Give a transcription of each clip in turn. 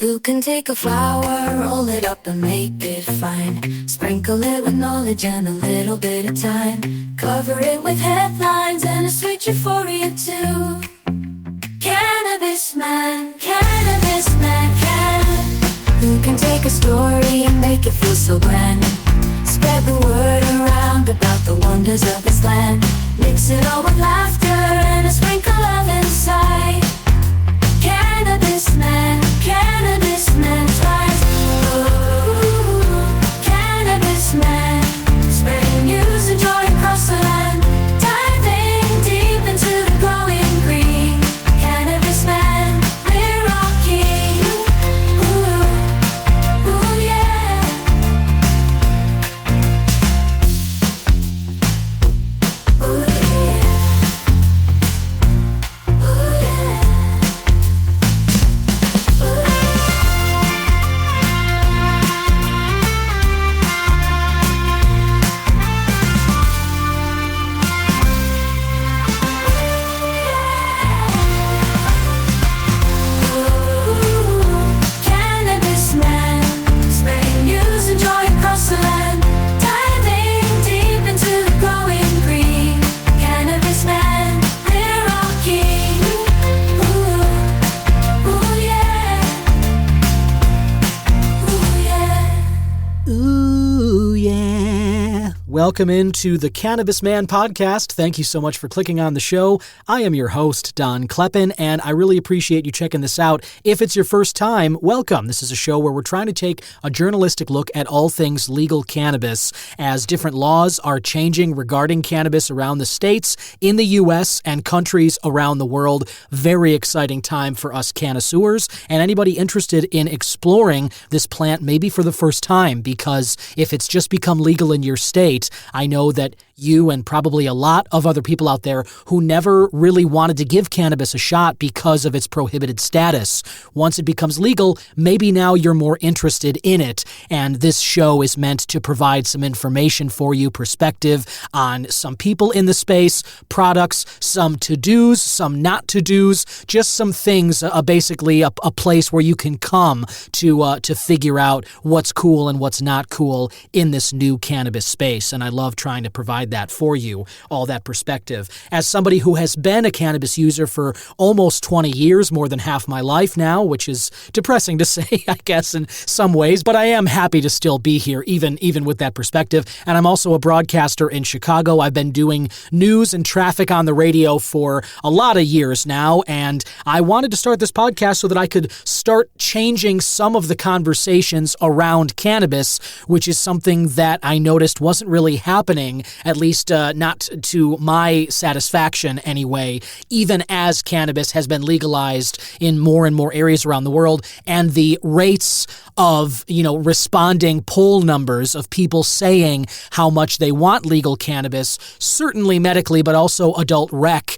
You can take a flower, roll it up and make it fine. Sprinkle it with knowledge and a little bit of time. Cover it with headlines and a sweet euphoria too. Cannabis man, can. Who can take a story and make it feel so grand? Spread the word around about the wonders of this land. Mix it all with laughter and a sprinkle of insight. Cannabis man flies. Ooh, Cannabis man, spreading news and joy across the land. Diving deep into the glowing green. Cannabis man, Rimrock. Ooh, yeah. Ooh, yeah. Ooh, yeah. Welcome into the Cannabis Man podcast. Thank you so much for clicking on the show. I am your host, Don Kleppen, and I really appreciate you checking this out. If it's your first time, welcome. This is a show where we're trying to take a journalistic look at all things legal cannabis as different laws are changing regarding cannabis around the states, in the U.S., and countries around the world. Very exciting time for us connoisseurs and anybody interested in exploring this plant maybe for the first time, because if it's just become legal in your state, I know that you and probably a lot of other people out there who never really wanted to give cannabis a shot because of its prohibited status. Once it becomes legal, maybe now you're more interested in it. And this show is meant to provide some information for you, perspective on some people in the space, products, some to-dos, some not to-dos, just some things, basically a place where you can come to figure out what's cool and what's not cool in this new cannabis space. And I love trying to provide that for you, all that perspective. As somebody who has been a cannabis user for almost 20 years, more than half my life now, which is depressing to say, I guess, in some ways, but I am happy to still be here, even with that perspective. And I'm also a broadcaster in Chicago. I've been doing news and traffic on the radio for a lot of years now, and I wanted to start this podcast so that I could start changing some of the conversations around cannabis, which is something that I noticed wasn't really happening, at least not to my satisfaction anyway, even as cannabis has been legalized in more and more areas around the world, and the rates of, responding poll numbers of people saying how much they want legal cannabis, certainly medically, but also adult rec,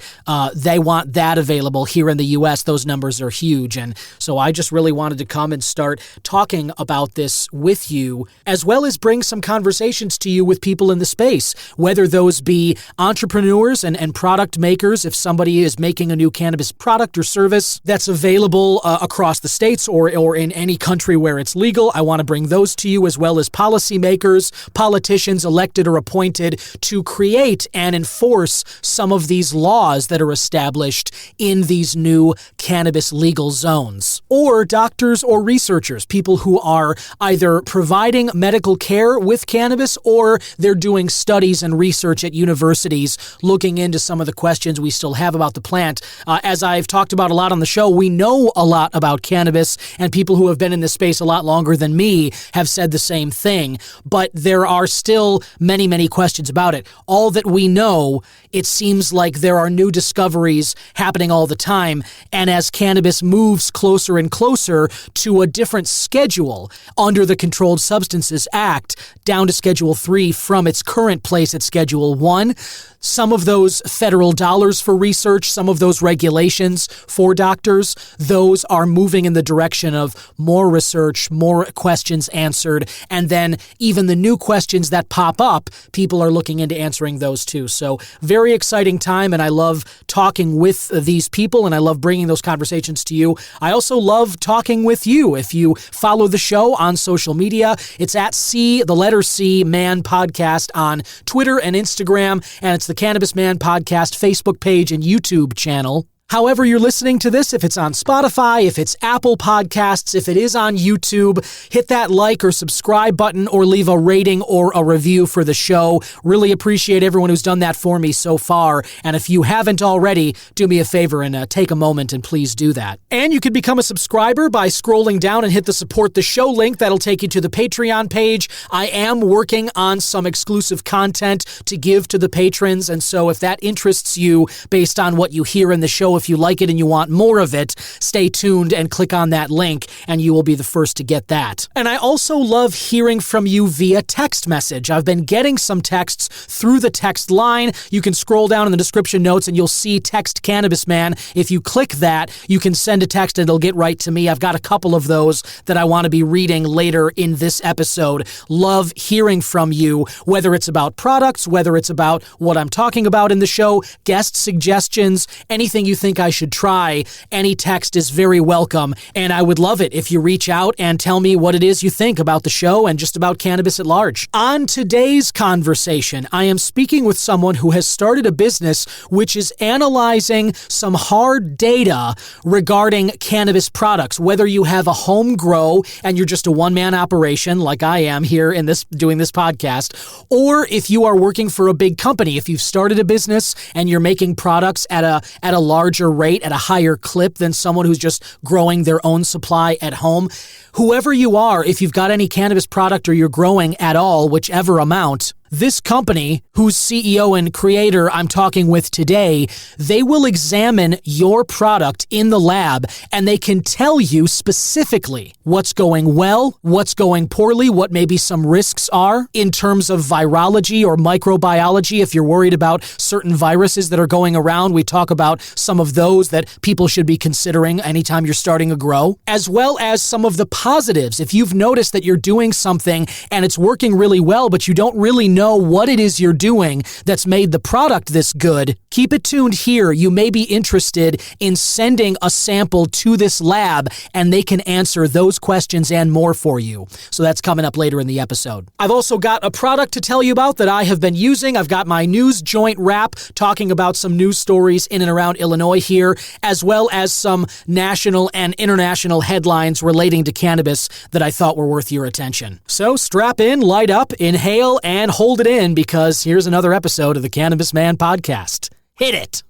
they want that available here in the U.S. Those numbers are huge. And so I just really wanted to come and start talking about this with you, as well as bring some conversations to you with people in the space, whether those be entrepreneurs and product makers. If somebody is making a new cannabis product or service that's available across the states or in any country where it's legal, I want to bring those to you, as well as policymakers, politicians elected or appointed to create and enforce some of these laws that are established in these new cannabis legal zones. Or doctors or researchers, people who are either providing medical care with cannabis or they're doing studies and research at universities looking into some of the questions we still have about the plant. As I've talked about a lot on the show, we know a lot about cannabis, and people who have been in this space a lot longer than me have said the same thing, but there are still many, many questions about it. All that we know, it seems like there are new discoveries happening all the time, and as cannabis moves closer and closer to a different schedule under the Controlled Substances Act, down to Schedule 3 from its current place at Schedule 1. Some of those federal dollars for research, some of those regulations for doctors, those are moving in the direction of more research, more questions answered, and then even the new questions that pop up, people are looking into answering those too. So very exciting time, and I love talking with these people, and I love bringing those conversations to you. I also love talking with you. If you follow the show on social media, it's at the letter C, Man Podcast on Twitter and Instagram, and it's the Cannabis Man Podcast Facebook page and YouTube channel. However you're listening to this, if it's on Spotify, if it's Apple Podcasts, if it is on YouTube, hit that like or subscribe button or leave a rating or a review for the show. Really appreciate everyone who's done that for me so far. And if you haven't already, do me a favor and take a moment and please do that. And you can become a subscriber by scrolling down and hit the support the show link. That'll take you to the Patreon page. I am working on some exclusive content to give to the patrons. And so if that interests you based on what you hear in the show, if you like it and you want more of it, stay tuned and click on that link and you will be the first to get that. And I also love hearing from you via text message. I've been getting some texts through the text line. You can scroll down in the description notes and you'll see Text Cannabis Man. If you click that, you can send a text and it'll get right to me. I've got a couple of those that I want to be reading later in this episode. Love hearing from you, whether it's about products, whether it's about what I'm talking about in the show, guest suggestions, anything you think I should try. Any text is very welcome, and I would love it if you reach out and tell me what it is you think about the show and just about cannabis at large. On today's conversation, I am speaking with someone who has started a business which is analyzing some hard data regarding cannabis products. Whether you have a home grow and you're just a one-man operation like I am here in this doing this podcast, or if you are working for a big company, if you've started a business and you're making products at a larger rate, at a higher clip than someone who's just growing their own supply at home. Whoever you are, if you've got any cannabis product or you're growing at all, whichever amount, this company, whose CEO and creator I'm talking with today, they will examine your product in the lab and they can tell you specifically what's going well, what's going poorly, what maybe some risks are in terms of virology or microbiology. If you're worried about certain viruses that are going around, we talk about some of those that people should be considering anytime you're starting a grow, as well as some of the positives. If you've noticed that you're doing something and it's working really well, but you don't really know what it is you're doing that's made the product this good, keep it tuned here. You may be interested in sending a sample to this lab and they can answer those questions and more for you. So that's coming up later in the episode. I've also got a product to tell you about that I have been using. I've got my news joint wrap talking about some news stories in and around Illinois here, as well as some national and international headlines relating to cannabis that I thought were worth your attention. So strap in, light up, inhale, and hold it in, because here's another episode of the Cannabis Man Podcast. Hit it!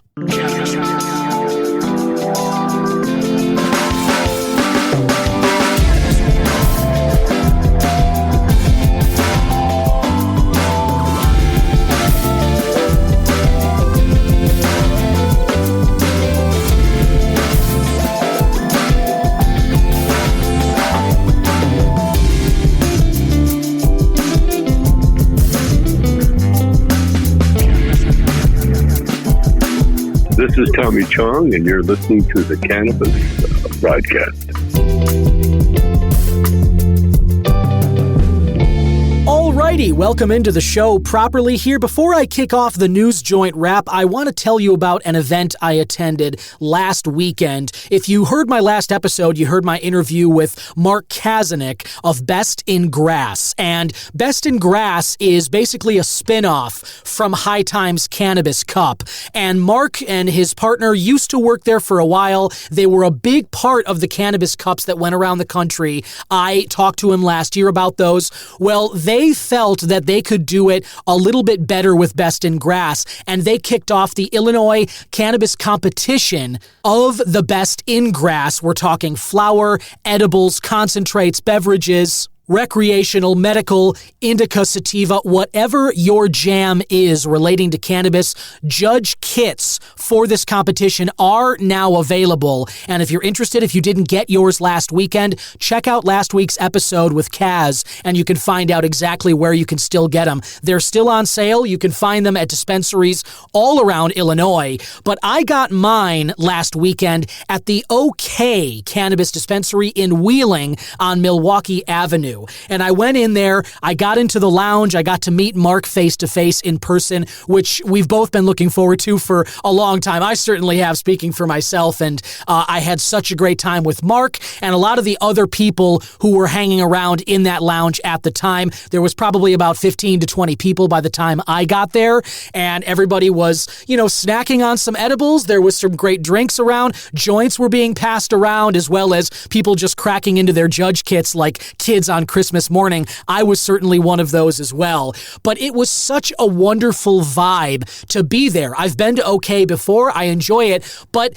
This is Tommy Chong, and you're listening to the Cannabis broadcast. Alrighty, welcome into the show properly here. Before I kick off the news joint wrap, I want to tell you about an event I attended last weekend. If you heard my last episode, you heard my interview with Mark Kazanik of Best in Grass. And Best in Grass is basically a spin-off from High Times Cannabis Cup. And Mark and his partner used to work there for a while. They were a big part of the cannabis cups that went around the country. I talked to him last year about those. Well, they felt that they could do it a little bit better with Best in Grass, and they kicked off the Illinois Cannabis Competition of the Best in Grass. We're talking flower, edibles, concentrates, beverages. recreational, medical, indica, sativa, whatever your jam is relating to cannabis, judge kits for this competition are now available. And if you're interested, if you didn't get yours last weekend, check out last week's episode with Kaz, and you can find out exactly where you can still get them. They're still on sale. You can find them at dispensaries all around Illinois. But I got mine last weekend at the OK Cannabis Dispensary in Wheeling on Milwaukee Avenue. And I went in there, I got into the lounge, I got to meet Mark face-to-face in person, which we've both been looking forward to for a long time. I certainly have, speaking for myself, and I had such a great time with Mark and a lot of the other people who were hanging around in that lounge at the time. There was probably about 15 to 20 people by the time I got there, and everybody was, snacking on some edibles. There was some great drinks around. Joints were being passed around, as well as people just cracking into their judge kits like kids on Christmas morning. I was certainly one of those as well. But it was such a wonderful vibe to be there. I've been to OK before. I enjoy it. But,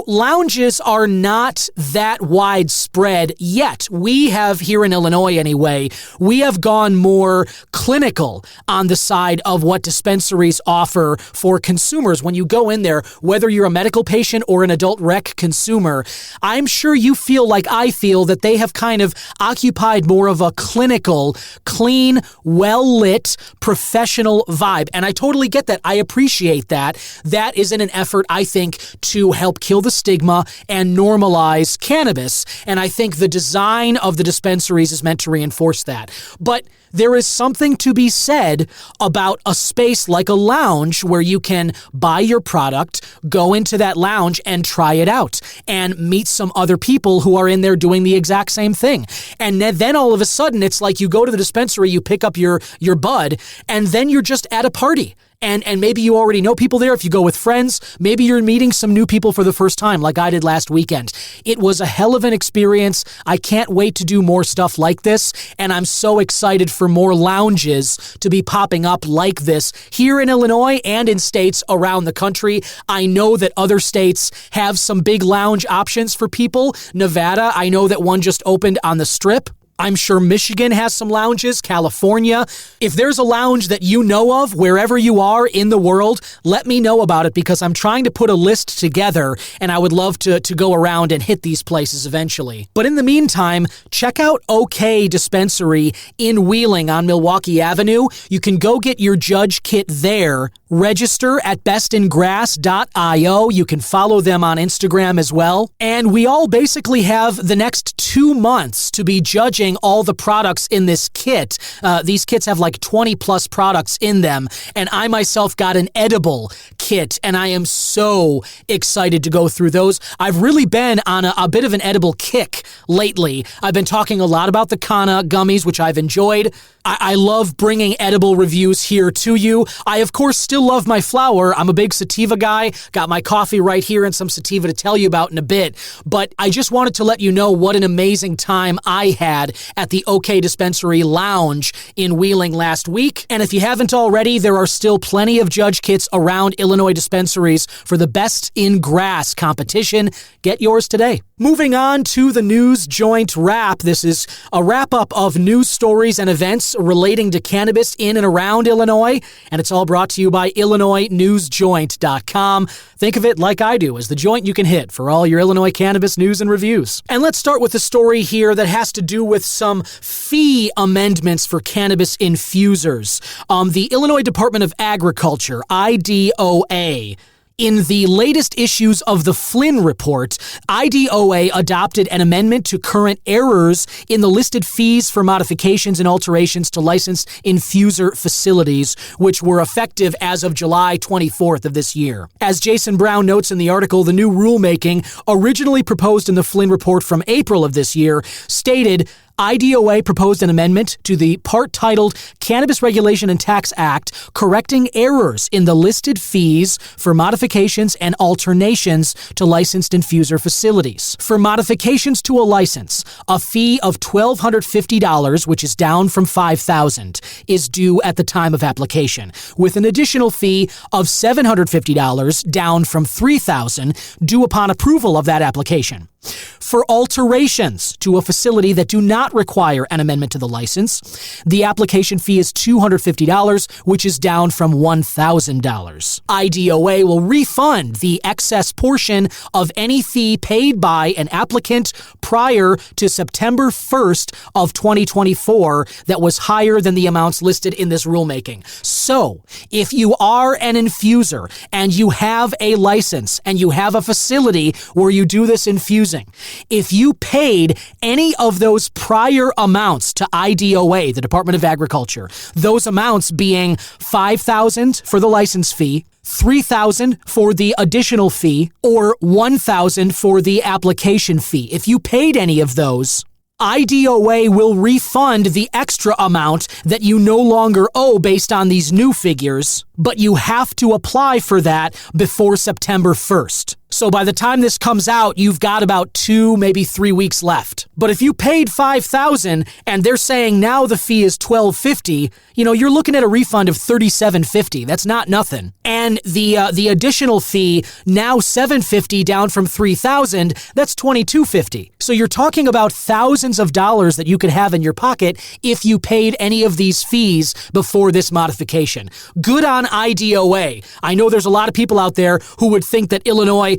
lounges are not that widespread yet. We have, here in Illinois anyway, we have gone more clinical on the side of what dispensaries offer for consumers. When you go in there, whether you're a medical patient or an adult rec consumer, I'm sure you feel like I feel that they have kind of occupied more of a clinical, clean, well-lit, professional vibe. And I totally get that. I appreciate that. That is in an effort, I think, to help kill the stigma and normalize cannabis. And I think the design of the dispensaries is meant to reinforce that. But there is something to be said about a space like a lounge where you can buy your product, go into that lounge and try it out and meet some other people who are in there doing the exact same thing. And then all of a sudden, it's like you go to the dispensary, you pick up your bud, and then you're just at a party. And maybe you already know people there if you go with friends. Maybe you're meeting some new people for the first time like I did last weekend. It was a hell of an experience. I can't wait to do more stuff like this, and I'm so excited for more lounges to be popping up like this here in Illinois and in states around the country. I know that other states have some big lounge options for people. Nevada, I know that one just opened on the Strip. I'm sure Michigan has some lounges, California. If there's a lounge that you know of, wherever you are in the world, let me know about it, because I'm trying to put a list together and I would love to go around and hit these places eventually. But in the meantime, check out OK Dispensary in Wheeling on Milwaukee Avenue. You can go get your judge kit there. Register at bestingrass.io. You can follow them on Instagram as well. And we all basically have the next 2 months to be judging all the products in this kit. These kits have like 20 plus products in them, and I myself got an edible kit, and I am so excited to go through those. I've really been on a bit of an edible kick lately. I've been talking a lot about the Kana gummies, which I've enjoyed. I love bringing edible reviews here to you. I, of course, still love my flower. I'm a big sativa guy. Got my coffee right here and some sativa to tell you about in a bit. But I just wanted to let you know what an amazing time I had at the OK Dispensary Lounge in Wheeling last week. And if you haven't already, there are still plenty of judge kits around Illinois dispensaries for the Best in Grass competition. Get yours today. Moving on to the News Joint Wrap. This is a wrap-up of news stories and events relating to cannabis in and around Illinois, and it's all brought to you by IllinoisNewsJoint.com. Think of it like I do, as the joint you can hit for all your Illinois cannabis news and reviews. And let's start with a story here that has to do with some fee amendments for cannabis infusers. The Illinois Department of Agriculture, IDOA, in the latest issues of the Flynn Report, IDOA adopted an amendment to current errors in the listed fees for modifications and alterations to licensed infuser facilities, which were effective as of July 24th of this year. As Jason Brown notes in the article, the new rulemaking, originally proposed in the Flynn Report from April of this year, stated IDOA proposed an amendment to the part titled Cannabis Regulation and Tax Act, correcting errors in the listed fees for modifications and alternations to licensed infuser facilities. For modifications to a license, a fee of $1,250, which is down from $5,000, is due at the time of application, with an additional fee of $750, down from $3,000, due upon approval of that application. For alterations to a facility that do not require an amendment to the license, the application fee is $250, which is down from $1,000. IDOA will refund the excess portion of any fee paid by an applicant prior to September 1st of 2024 that was higher than the amounts listed in this rulemaking. So, if you are an infuser and you have a license and you have a facility where you do this infusing, if you paid any of those prior amounts to IDOA, the Department of Agriculture, those amounts being $5,000 for the license fee, $3,000 for the additional fee, or $1,000 for the application fee, if you paid any of those, IDOA will refund the extra amount that you no longer owe based on these new figures, but you have to apply for that before September 1st. So by the time this comes out, you've got about 2, maybe 3 weeks left. But if you paid $5,000 and they're saying now the fee is $1,250, you're looking at a refund of $3,750. That's not nothing. And the additional fee, now $750 down from $3,000, that's $2,250. So you're talking about thousands of dollars that you could have in your pocket if you paid any of these fees before this modification. Good on IDOA. I know there's a lot of people out there who would think that the Illinois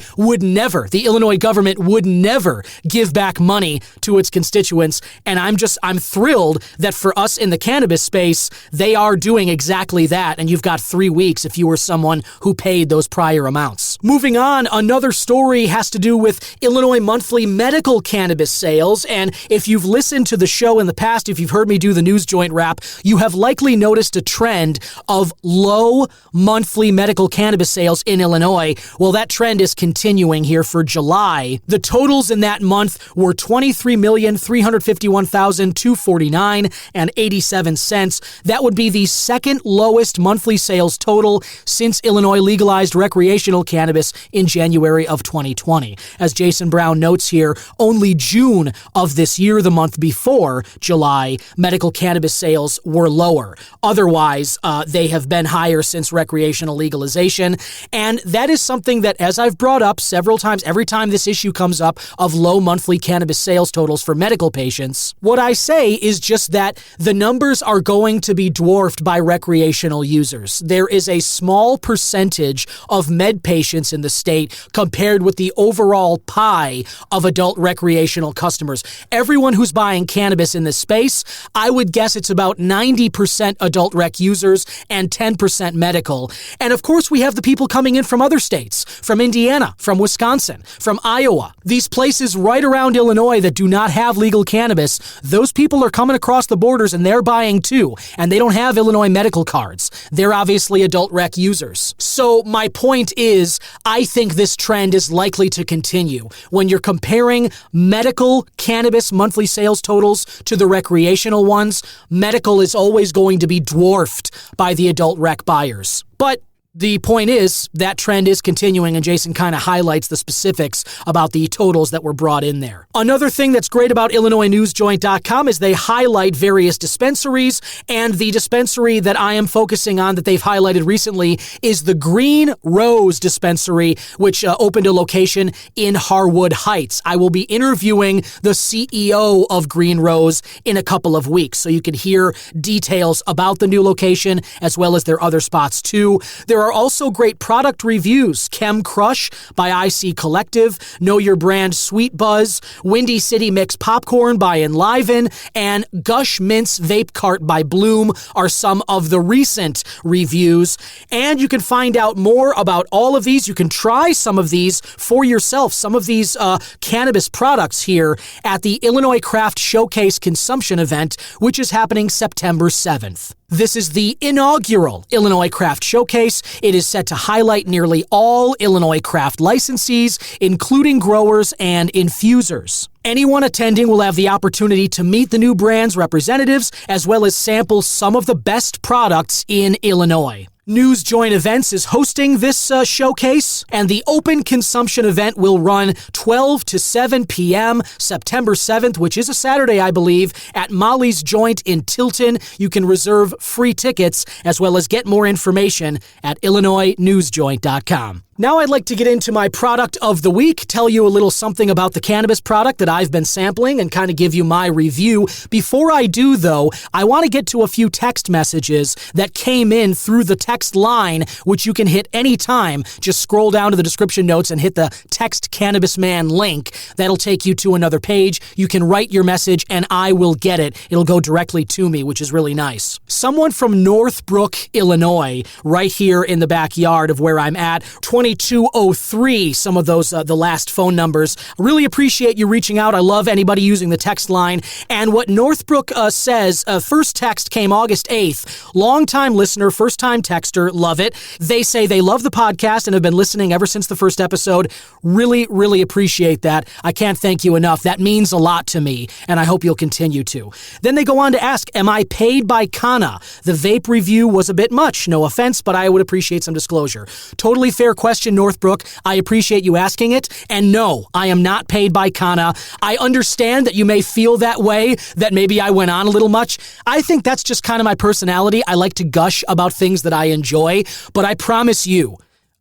government would never give back money to its constituents. And I'm thrilled that for us in the cannabis space, they are doing exactly that. And you've got 3 weeks if you were someone who paid those prior amounts. Moving on, another story has to do with Illinois monthly medical cannabis sales. And if you've listened to the show in the past, if you've heard me do the news joint wrap, you have likely noticed a trend of low monthly medical cannabis sales in Illinois. Well, that trend is continuing here for July. The totals in that month were $23,351,249.87. That would be the second lowest monthly sales total since Illinois legalized recreational cannabis in January of 2020. As Jason Brown notes here, only June of this year, the month before July, medical cannabis sales were lower. Otherwise, they have been higher since recreational legalization. And that is something that, as I've brought up several times, every time this issue comes up of low monthly cannabis sales totals for medical patients, what I say is just that the numbers are going to be dwarfed by recreational users. There is a small percentage of med patients in the state compared with the overall pie of adult recreational customers. Everyone who's buying cannabis in this space, I would guess it's about 90% adult rec users and 10% medical. And of course, we have the people coming in from other states, from Indiana, from Wisconsin, from Iowa. These places right around Illinois that do not have legal cannabis, those people are coming across the borders and they're buying too. And they don't have Illinois medical cards. They're obviously adult rec users. So my point is, I think this trend is likely to continue. When you're comparing medical cannabis monthly sales totals to the recreational ones, medical is always going to be dwarfed by the adult rec buyers. But the point is, that trend is continuing, and Jason kind of highlights the specifics about the totals that were brought in there. Another thing that's great about IllinoisNewsJoint.com is they highlight various dispensaries, and the dispensary that I am focusing on that they've highlighted recently is the Green Rose dispensary, which opened a location in Harwood Heights. I will be interviewing the CEO of Green Rose in a couple of weeks, so you can hear details about the new location as well as their other spots too. There are also great product reviews. Chem Crush by IC Collective, Know Your Brand Sweet Buzz, Windy City Mix Popcorn by Enliven, and Gush Mints Vape Cart by Bloom are some of the recent reviews. And you can find out more about all of these. You can try some of these for yourself, some of these cannabis products here at the Illinois Craft Showcase Consumption event, which is happening September 7th. This is the inaugural Illinois Craft Showcase. It is set to highlight nearly all Illinois craft licensees, including growers and infusers. Anyone attending will have the opportunity to meet the new brand's representatives, as well as sample some of the best products in Illinois. News Joint Events is hosting this showcase, and the open consumption event will run 12 to 7 p.m. September 7th, which is a Saturday, I believe, at Molly's Joint in Tilton. You can reserve free tickets as well as get more information at IllinoisNewsJoint.com. Now I'd like to get into my product of the week, tell you a little something about the cannabis product that I've been sampling, and kind of give you my review. Before I do, though, I want to get to a few text messages that came in through the text line, which you can hit anytime. Just scroll down to the description notes and hit the Text Cannabis Man link. That'll take you to another page. You can write your message, and I will get it. It'll go directly to me, which is really nice. Someone from Northbrook, Illinois, right here in the backyard of where I'm at, 2203, some of those, the last phone numbers. Really appreciate you reaching out. I love anybody using the text line. And what Northbrook says, first text came August 8th. Long-time listener, first-time texter, love it. They say they love the podcast and have been listening ever since the first episode. Really, really appreciate that. I can't thank you enough. That means a lot to me, and I hope you'll continue to. Then they go on to ask, am I paid by Canna? The vape review was a bit much. No offense, but I would appreciate some disclosure. Totally fair question, Northbrook. I appreciate you asking it. And no, I am not paid by Canna. I understand that you may feel that way, that maybe I went on a little much. I think that's just kind of my personality. I like to gush about things that I enjoy, but I promise you,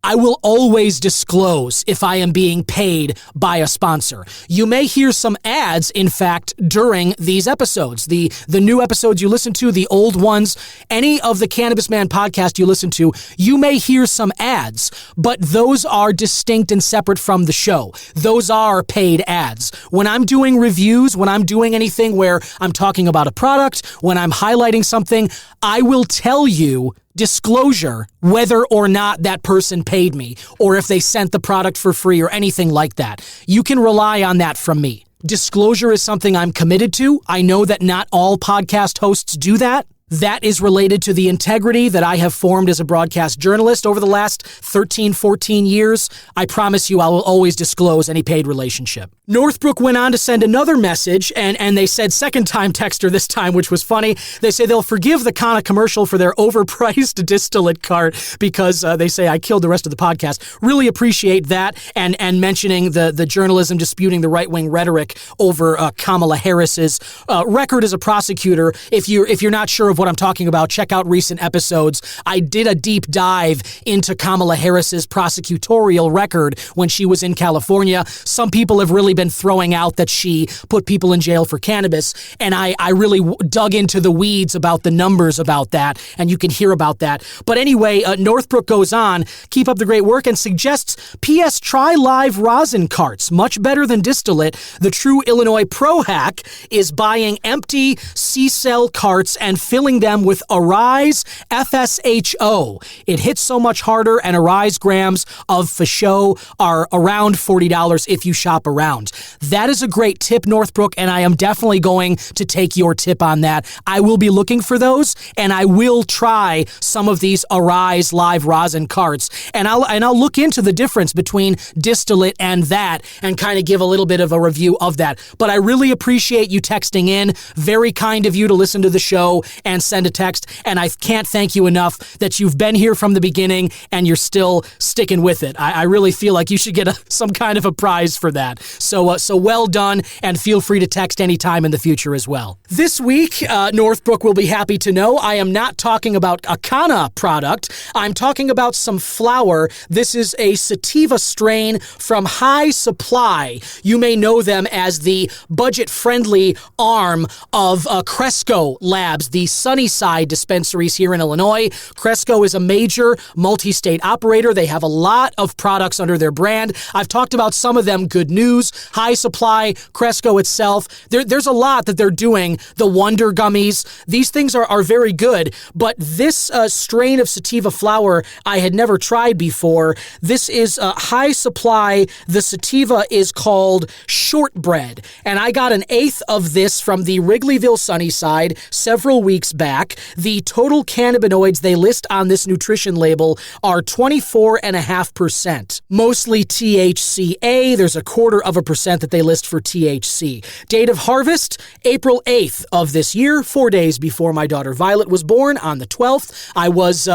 I will always disclose if I am being paid by a sponsor. You may hear some ads, in fact, during these episodes. The new episodes you listen to, the old ones, any of the Cannabis Man podcast you listen to, you may hear some ads, but those are distinct and separate from the show. Those are paid ads. When I'm doing reviews, when I'm doing anything where I'm talking about a product, when I'm highlighting something, I will tell you disclosure whether or not that person paid me or if they sent the product for free or anything like that. You can rely on that from me. Disclosure is something I'm committed to. I know that not all podcast hosts do that. That is related to the integrity that I have formed as a broadcast journalist over the last 13, 14 years. I promise you I will always disclose any paid relationship. Northbrook went on to send another message, and they said second-time texter this time, which was funny. They say they'll forgive the Canna commercial for their overpriced distillate cart because they say I killed the rest of the podcast. Really appreciate that, and mentioning the journalism disputing the right-wing rhetoric over Kamala Harris's record as a prosecutor. If you're not sure of what I'm talking about, check out recent episodes. I did a deep dive into Kamala Harris's prosecutorial record when she was in California. Some people have really been throwing out that she put people in jail for cannabis, and I really dug into the weeds about the numbers about that, and you can hear about that. But anyway, Northbrook goes on, keep up the great work, and suggests, P.S. try live rosin carts, much better than distillate. The true Illinois pro hack is buying empty C-cell carts and filling them with Arise FSHO. It hits so much harder, and Arise grams of Fasho are around $40 if you shop around. That is a great tip, Northbrook, and I am definitely going to take your tip on that. I will be looking for those, and I will try some of these Arise live rosin carts, and I'll look into the difference between distillate and that, and kind of give a little bit of a review of that. But I really appreciate you texting in. Very kind of you to listen to the show and send a text, and I can't thank you enough that you've been here from the beginning and you're still sticking with it. I really feel like you should get some kind of a prize for that. So well done, and feel free to text anytime in the future as well. This week, Northbrook will be happy to know I am not talking about a Canna product. I'm talking about some flower. This is a sativa strain from High Supply. You may know them as the budget-friendly arm of Cresco Labs, the Sunnyside dispensaries here in Illinois. Cresco is a major multi-state operator. They have a lot of products under their brand. I've talked about some of them. Good News, High Supply, Cresco itself. There's a lot that they're doing. The Wonder Gummies. These things are very good, but this strain of sativa flower I had never tried before. This is High Supply. The sativa is called Shortbread, and I got an eighth of this from the Wrigleyville Sunnyside several weeks back. The total cannabinoids they list on this nutrition label are 24.5%. Mostly THCA. There's 0.25% that they list for THC. Date of harvest, April 8th of this year, 4 days before my daughter Violet was born on the 12th. I was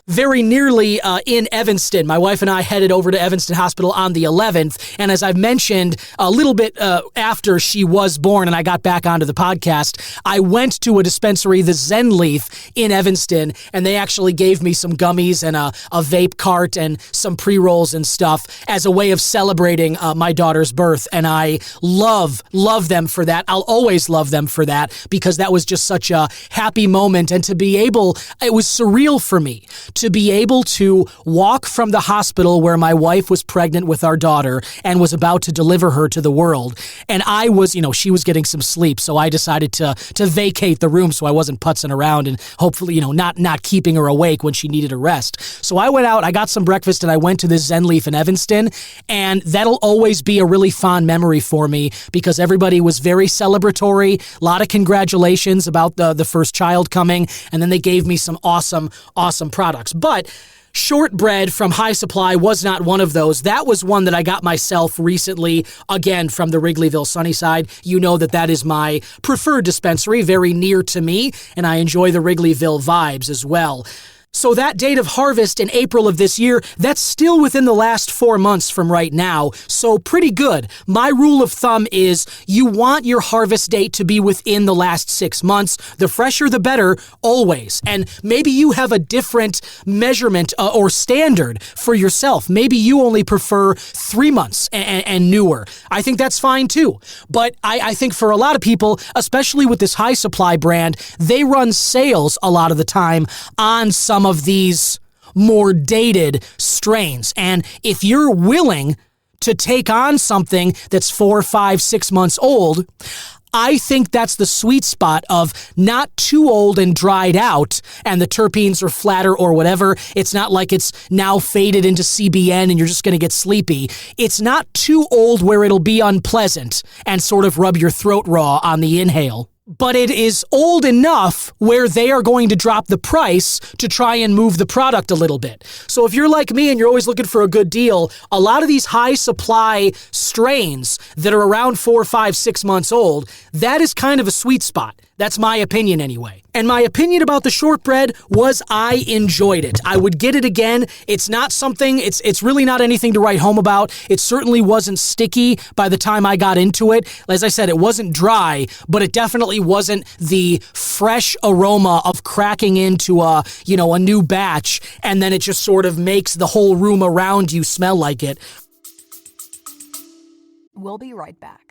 very nearly in Evanston. My wife and I headed over to Evanston Hospital on the 11th, and as I've mentioned a little bit after she was born and I got back onto the podcast, I went to a dispensary, the Zen Leaf in Evanston, and they actually gave me some gummies and a vape cart and some pre-rolls and stuff as a way of celebrating my daughter's birth, and I love them for that. I'll always love them for that because that was just such a happy moment, and to be able, it was surreal for me to be able to walk from the hospital where my wife was pregnant with our daughter and was about to deliver her to the world. And I was, she was getting some sleep, so I decided to vacate the room so I wasn't putzing around and hopefully, not keeping her awake when she needed a rest. So I went out, I got some breakfast, and I went to this Zen Leaf in Evanston, and that'll always be a really fond memory for me because everybody was very celebratory, a lot of congratulations about the first child coming, and then they gave me some awesome products. But shortbread from High Supply was not one of those. That was one that I got myself recently, again, from the Wrigleyville Sunnyside. You know that is my preferred dispensary, very near to me, and I enjoy the Wrigleyville vibes as well. So that date of harvest in April of this year, that's still within the last 4 months from right now, so pretty good. My rule of thumb is you want your harvest date to be within the last 6 months. The fresher, the better, always. And maybe you have a different measurement or standard for yourself. Maybe you only prefer 3 months and newer. I think that's fine too. But I think for a lot of people, especially with this High Supply brand, they run sales a lot of the time on some of these more dated strains. And if you're willing to take on something that's 4, 5, 6 months old, I think that's the sweet spot of not too old and dried out and the terpenes are flatter or whatever. It's not like it's now faded into CBN and you're just going to get sleepy. It's not too old where it'll be unpleasant and sort of rub your throat raw on the inhale. But it is old enough where they are going to drop the price to try and move the product a little bit. So if you're like me and you're always looking for a good deal, a lot of these High Supply strains that are around 4, 5, 6 months old, that is kind of a sweet spot. That's my opinion anyway. And my opinion about the shortbread was I enjoyed it. I would get it again. It's not something, it's really not anything to write home about. It certainly wasn't sticky by the time I got into it. As I said, it wasn't dry, but it definitely wasn't the fresh aroma of cracking into a new batch, and then it just sort of makes the whole room around you smell like it. We'll be right back.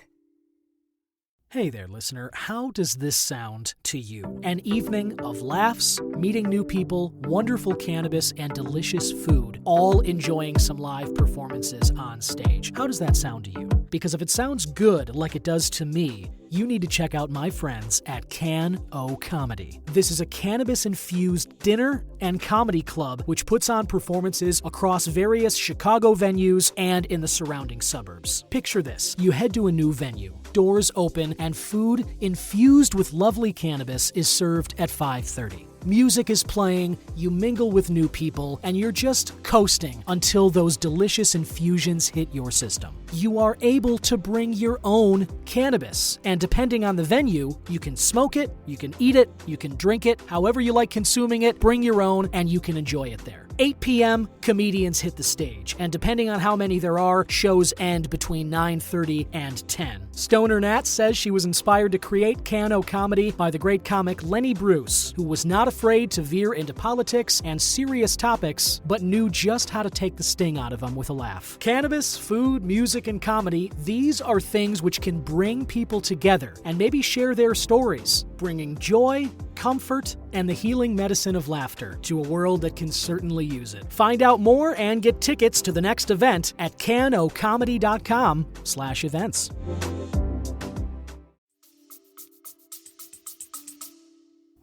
Hey there, listener. How does this sound to you? An evening of laughs, meeting new people, wonderful cannabis, and delicious food, all enjoying some live performances on stage. How does that sound to you? Because if it sounds good like it does to me, you need to check out my friends at Comedy. This is a cannabis-infused dinner and comedy club which puts on performances across various Chicago venues and in the surrounding suburbs. Picture this. You head to a new venue, doors open, and food infused with lovely cannabis is served at 5:30. Music is playing, you mingle with new people, and you're just coasting until those delicious infusions hit your system. You are able to bring your own cannabis, and depending on the venue, you can smoke it, you can eat it, you can drink it, however you like consuming it, bring your own, and you can enjoy it there. 8 p.m., comedians hit the stage, and depending on how many there are, shows end between 9:30 and 10. Stoner Nat says she was inspired to create Comedy by the great comic Lenny Bruce, who was not afraid to veer into politics and serious topics, but knew just how to take the sting out of them with a laugh. Cannabis, food, music, and comedy, these are things which can bring people together and maybe share their stories, bringing joy, comfort, and the healing medicine of laughter to a world that can certainly use it. Find out more and get tickets to the next event at canocomedy.com/events.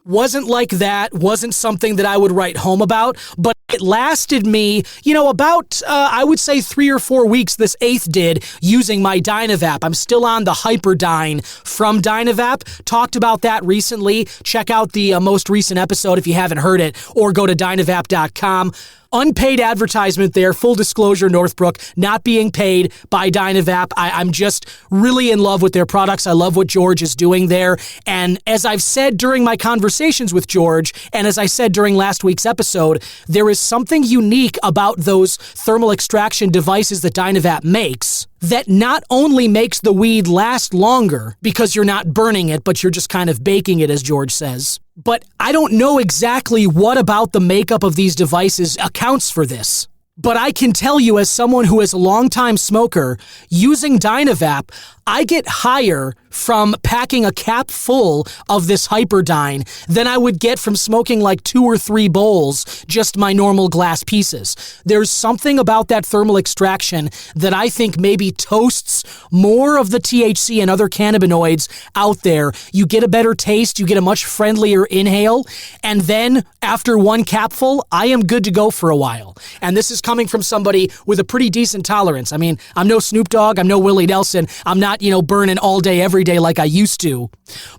Wasn't like that, wasn't something that I would write home about, but it lasted me, about, I would say 3 or 4 weeks, this 8th did, using my Dynavap. I'm still on the Hyperdyne from Dynavap. Talked about that recently. Check out the most recent episode if you haven't heard it, or go to Dynavap.com. unpaid advertisement there, full disclosure, Northbrook, not being paid by Dynavap. I'm just really in love with their products. I love what George is doing there. And as I've said during my conversations with George, and as I said during last week's episode, there is something unique about those thermal extraction devices that Dynavap makes that not only makes the weed last longer because you're not burning it, but you're just kind of baking it, as George says. But I don't know exactly what about the makeup of these devices accounts for this. But I can tell you, as someone who is a longtime smoker, using Dynavap, I get higher from packing a cap full of this Hyperdyne than I would get from smoking like 2 or 3 bowls, just my normal glass pieces. There's something about that thermal extraction that I think maybe toasts more of the THC and other cannabinoids out there. You get a better taste, you get a much friendlier inhale, and then after one capful, I am good to go for a while. And this is coming from somebody with a pretty decent tolerance. I mean, I'm no Snoop Dogg, I'm no Willie Nelson, I'm not burning all day, every day like I used to.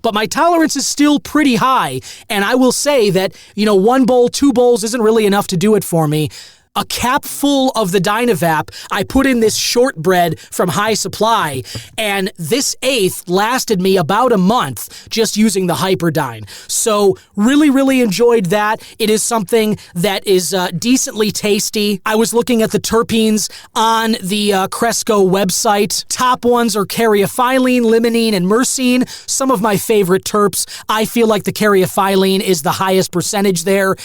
But my tolerance is still pretty high. And I will say that, 1 bowl, 2 bowls isn't really enough to do it for me. A cap full of the Dynavap, I put in this shortbread from High Supply, and this eighth lasted me about a month just using the Hyperdyne. So really, really enjoyed that. It is something that is decently tasty. I was looking at the terpenes on the Cresco website. Top ones are caryophyllene, limonene, and myrcene. Some of my favorite terps. I feel like the caryophyllene is the highest percentage there.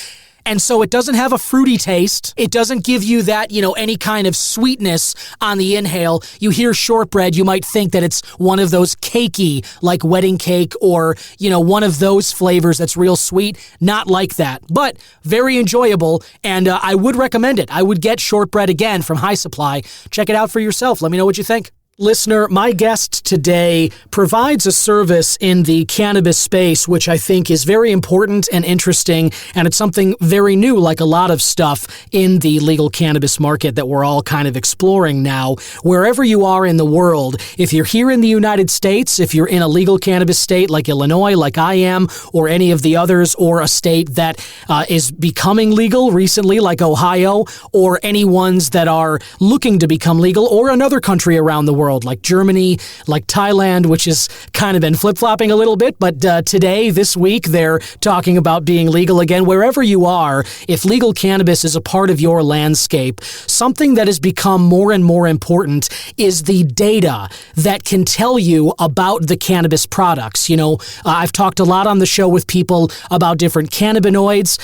And so it doesn't have a fruity taste. It doesn't give you that, any kind of sweetness on the inhale. You hear shortbread, you might think that it's one of those cakey, like wedding cake or, one of those flavors that's real sweet. Not like that, but very enjoyable. And I would recommend it. I would get shortbread again from High Supply. Check it out for yourself. Let me know what you think. Listener, my guest today provides a service in the cannabis space, which I think is very important and interesting, and it's something very new, like a lot of stuff in the legal cannabis market that we're all kind of exploring now. Wherever you are in the world, if you're here in the United States, if you're in a legal cannabis state like Illinois, like I am, or any of the others, or a state that is becoming legal recently, like Ohio, or any ones that are looking to become legal, or another country around the world, like Germany, like Thailand, which has kind of been flip-flopping a little bit, but today, this week, they're talking about being legal again. Wherever you are, if legal cannabis is a part of your landscape, something that has become more and more important is the data that can tell you about the cannabis products. I've talked a lot on the show with people about different cannabinoids.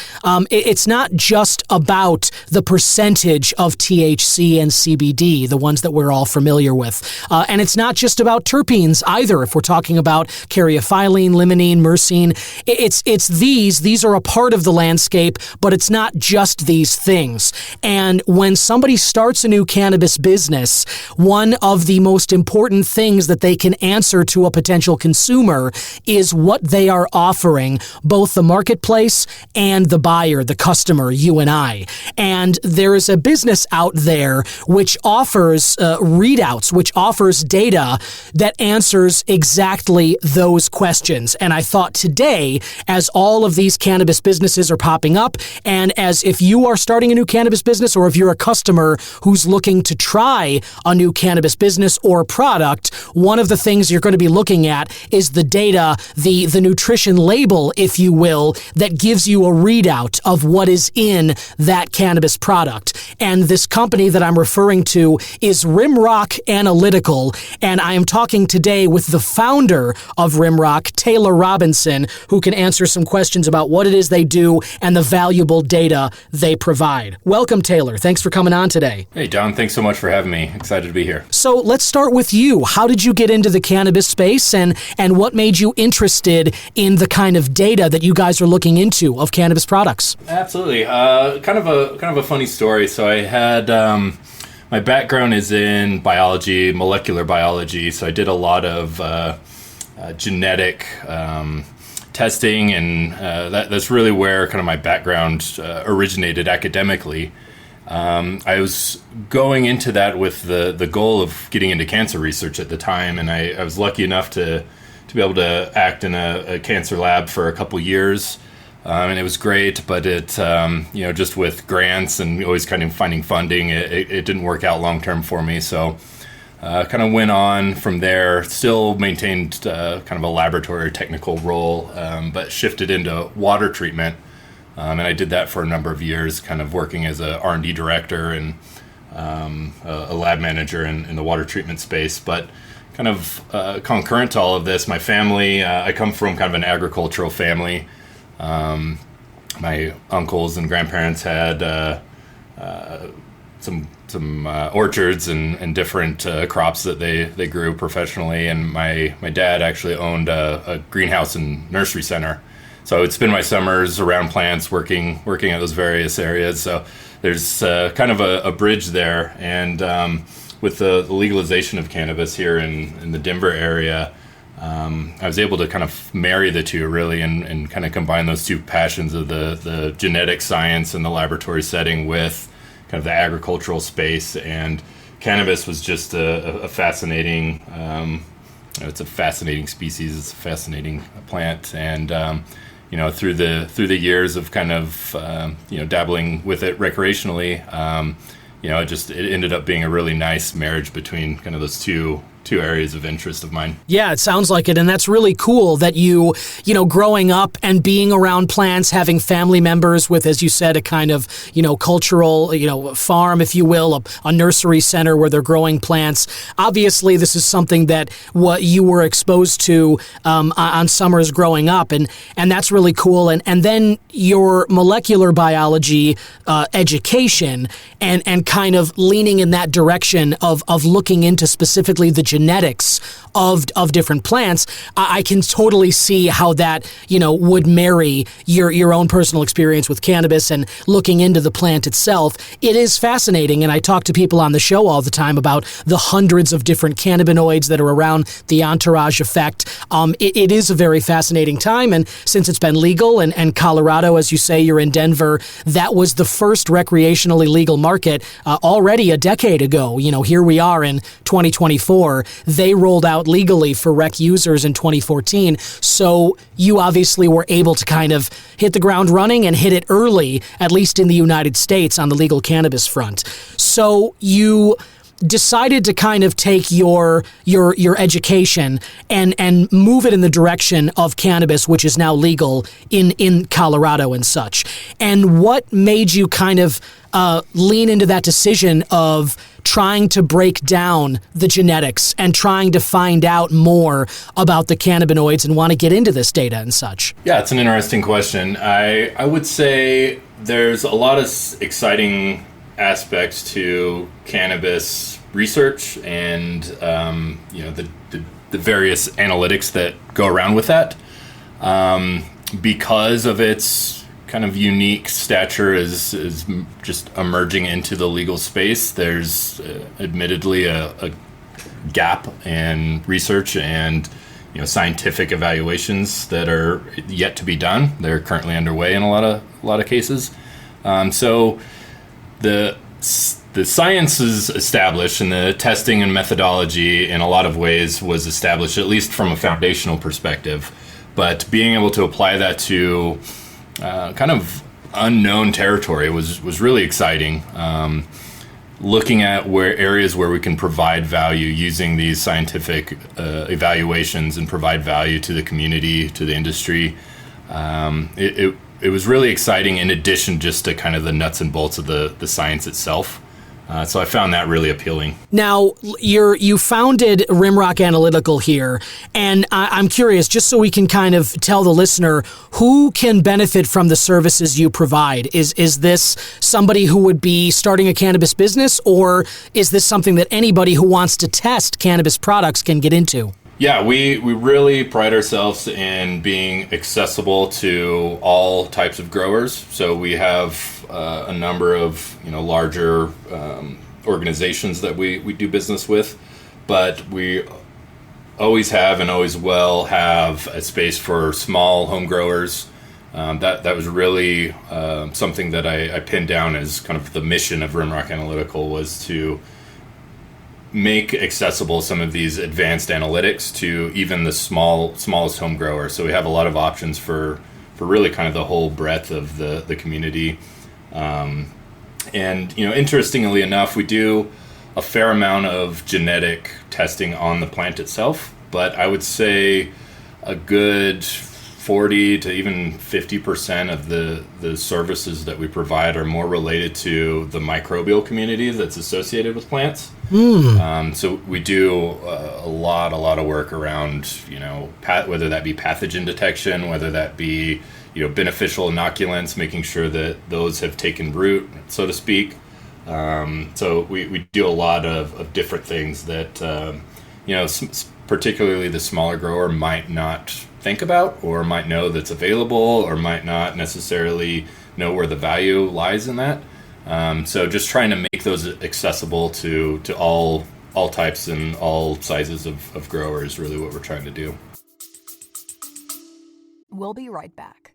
It's not just about the percentage of THC and CBD, the ones that we're all familiar with. And it's not just about terpenes either. If we're talking about caryophyllene, limonene, myrcene, it's these are a part of the landscape, but it's not just these things. And when somebody starts a new cannabis business, one of the most important things that they can answer to a potential consumer is what they are offering, both the marketplace and the buyer, the customer, you and I. And there is a business out there which offers readouts, which offers data that answers exactly those questions. And I thought today, as all of these cannabis businesses are popping up, and as if you are starting a new cannabis business, or if you're a customer who's looking to try a new cannabis business or product, one of the things you're going to be looking at is the data, the nutrition label, if you will, that gives you a readout of what is in that cannabis product. And this company that I'm referring to is Rimrock Analytical, and I am talking today with the founder of Rimrock, Taylor Robinson, who can answer some questions about what it is they do and the valuable data they provide. Welcome, Taylor. Thanks for coming on today. Hey, Don. Thanks so much for having me. Excited to be here. So let's start with you. How did you get into the cannabis space, and what made you interested in the kind of data that you guys are looking into of cannabis products? Absolutely. Kind of a funny story. So I had my background is in biology, molecular biology. So I did a lot of genetic testing, and that's really where kind of my background originated academically. I was going into that with the goal of getting into cancer research at the time, and I was lucky enough to be able to act in a cancer lab for a couple years. And it was great, but it, just with grants and always kind of finding funding, it didn't work out long term for me. So kind of went on from there, still maintained kind of a laboratory technical role, but shifted into water treatment. And I did that for a number of years, kind of working as a R&D director and a lab manager in the water treatment space. But kind of concurrent to all of this, my family, I come from kind of an agricultural family. My uncles and grandparents had some orchards and different crops that they grew professionally, and my dad actually owned a greenhouse and nursery center. So I would spend my summers around plants, working at those various areas. So there's kind of a bridge there, and with the legalization of cannabis here in the Denver area, I was able to kind of marry the two really and kind of combine those two passions of the genetic science and the laboratory setting with kind of the agricultural space. And cannabis was just a fascinating, it's a fascinating species, it's a fascinating plant. And, through the years of kind of, dabbling with it recreationally, it ended up being a really nice marriage between kind of those two areas of interest of mine. Yeah, it sounds like it. And that's really cool that you growing up and being around plants, having family members with, as you said, a kind of, cultural, farm, if you will, a nursery center where they're growing plants. Obviously, this is something that what you were exposed to on summers growing up. And that's really cool. And then your molecular biology education and kind of leaning in that direction of looking into specifically the genetics of different plants, I can totally see how that, would marry your own personal experience with cannabis and looking into the plant itself. It is fascinating, and I talk to people on the show all the time about the hundreds of different cannabinoids that are around the entourage effect. It is a very fascinating time, and since it's been legal, and Colorado, as you say, you're in Denver, that was the first recreationally legal market already a decade ago. Here we are in 2024. They rolled out legally for rec users in 2014. So you obviously were able to kind of hit the ground running and hit it early, at least in the United States on the legal cannabis front. So you decided to kind of take your education and move it in the direction of cannabis, which is now legal in Colorado and such. And what made you kind of lean into that decision of trying to break down the genetics and trying to find out more about the cannabinoids and want to get into this data and such? Yeah, it's an interesting question. I would say there's a lot of exciting aspects to cannabis research and the various analytics that go around with that. Because of its kind of unique stature is just emerging into the legal space, there's admittedly a gap in research and scientific evaluations that are yet to be done. They're currently underway in a lot of cases. So the science is established, and the testing and methodology in a lot of ways was established, at least from a foundational perspective. But being able to apply that to kind of unknown territory was really exciting. Looking at areas where we can provide value using these scientific evaluations and provide value to the community, to the industry. It was really exciting, in addition just to kind of the nuts and bolts of the science itself. So I found that really appealing. Now, you founded Rimrock Analytical here, and I'm curious, just so we can kind of tell the listener, who can benefit from the services you provide? Is this somebody who would be starting a cannabis business, or is this something that anybody who wants to test cannabis products can get into? Yeah, we really pride ourselves in being accessible to all types of growers. So we have a number of larger organizations that we do business with, but we always have and always will have a space for small home growers. That was really something that I pinned down as kind of the mission of Rimrock Analytical, was to make accessible some of these advanced analytics to even the smallest home grower. So we have a lot of options for really kind of the whole breadth of the community. And interestingly enough, we do a fair amount of genetic testing on the plant itself, but I would say a good 40 to even 50% of the services that we provide are more related to the microbial community that's associated with plants. So we do a lot of work around, whether that be pathogen detection, whether that be, beneficial inoculants, making sure that those have taken root, so to speak. So we do a lot of different things that, particularly the smaller grower might not think about, or might know that's available, or might not necessarily know where the value lies in that. So just trying to make those accessible to all types and all sizes of growers is really what we're trying to do. We'll be right back.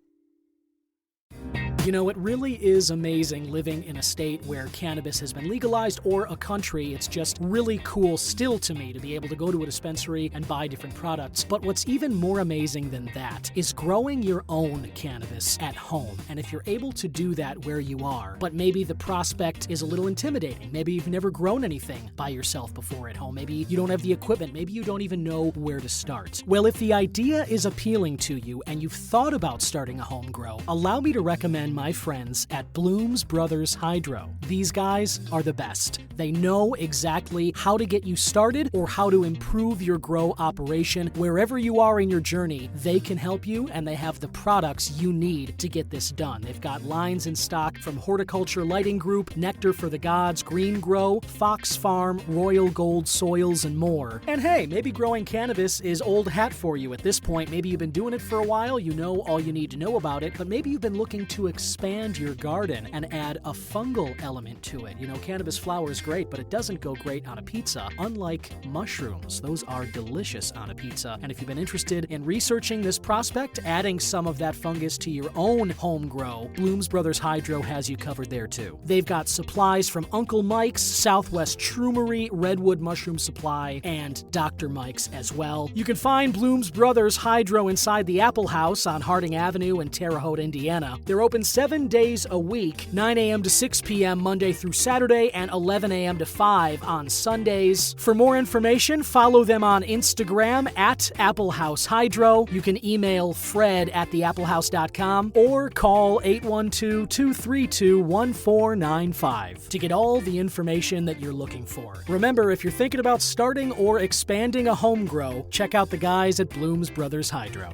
It really is amazing living in a state where cannabis has been legalized, or a country. It's just really cool still to me to be able to go to a dispensary and buy different products. But what's even more amazing than that is growing your own cannabis at home. And if you're able to do that where you are, but maybe the prospect is a little intimidating. Maybe you've never grown anything by yourself before at home. Maybe you don't have the equipment. Maybe you don't even know where to start. Well, if the idea is appealing to you and you've thought about starting a home grow, allow me to recommend my friends at Bloom's Brothers Hydro. These guys are the best. They know exactly how to get you started or how to improve your grow operation. Wherever you are in your journey, they can help you, and they have the products you need to get this done. They've got lines in stock from Horticulture Lighting Group, Nectar for the Gods, Green Grow, Fox Farm, Royal Gold Soils, and more. And hey, maybe growing cannabis is old hat for you at this point. Maybe you've been doing it for a while, you know all you need to know about it, but maybe you've been looking to expand your garden and add a fungal element to it. Cannabis flower is great, but it doesn't go great on a pizza, unlike mushrooms. Those are delicious on a pizza. And if you've been interested in researching this prospect, adding some of that fungus to your own home grow, Bloom's Brothers Hydro has you covered there too. They've got supplies from Uncle Mike's, Southwest Shroomery, Redwood Mushroom Supply, and Dr. Mike's as well. You can find Bloom's Brothers Hydro inside the Apple House on Harding Avenue in Terre Haute, Indiana. They're open 7 days a week, 9 a.m. to 6 p.m. Monday through Saturday, and 11 a.m. to 5 on Sundays. For more information, follow them on Instagram at Apple House Hydro. You can email Fred at theapplehouse.com or call 812-232-1495 to get all the information that you're looking for. Remember, if you're thinking about starting or expanding a home grow, check out the guys at Bloom's Brothers Hydro.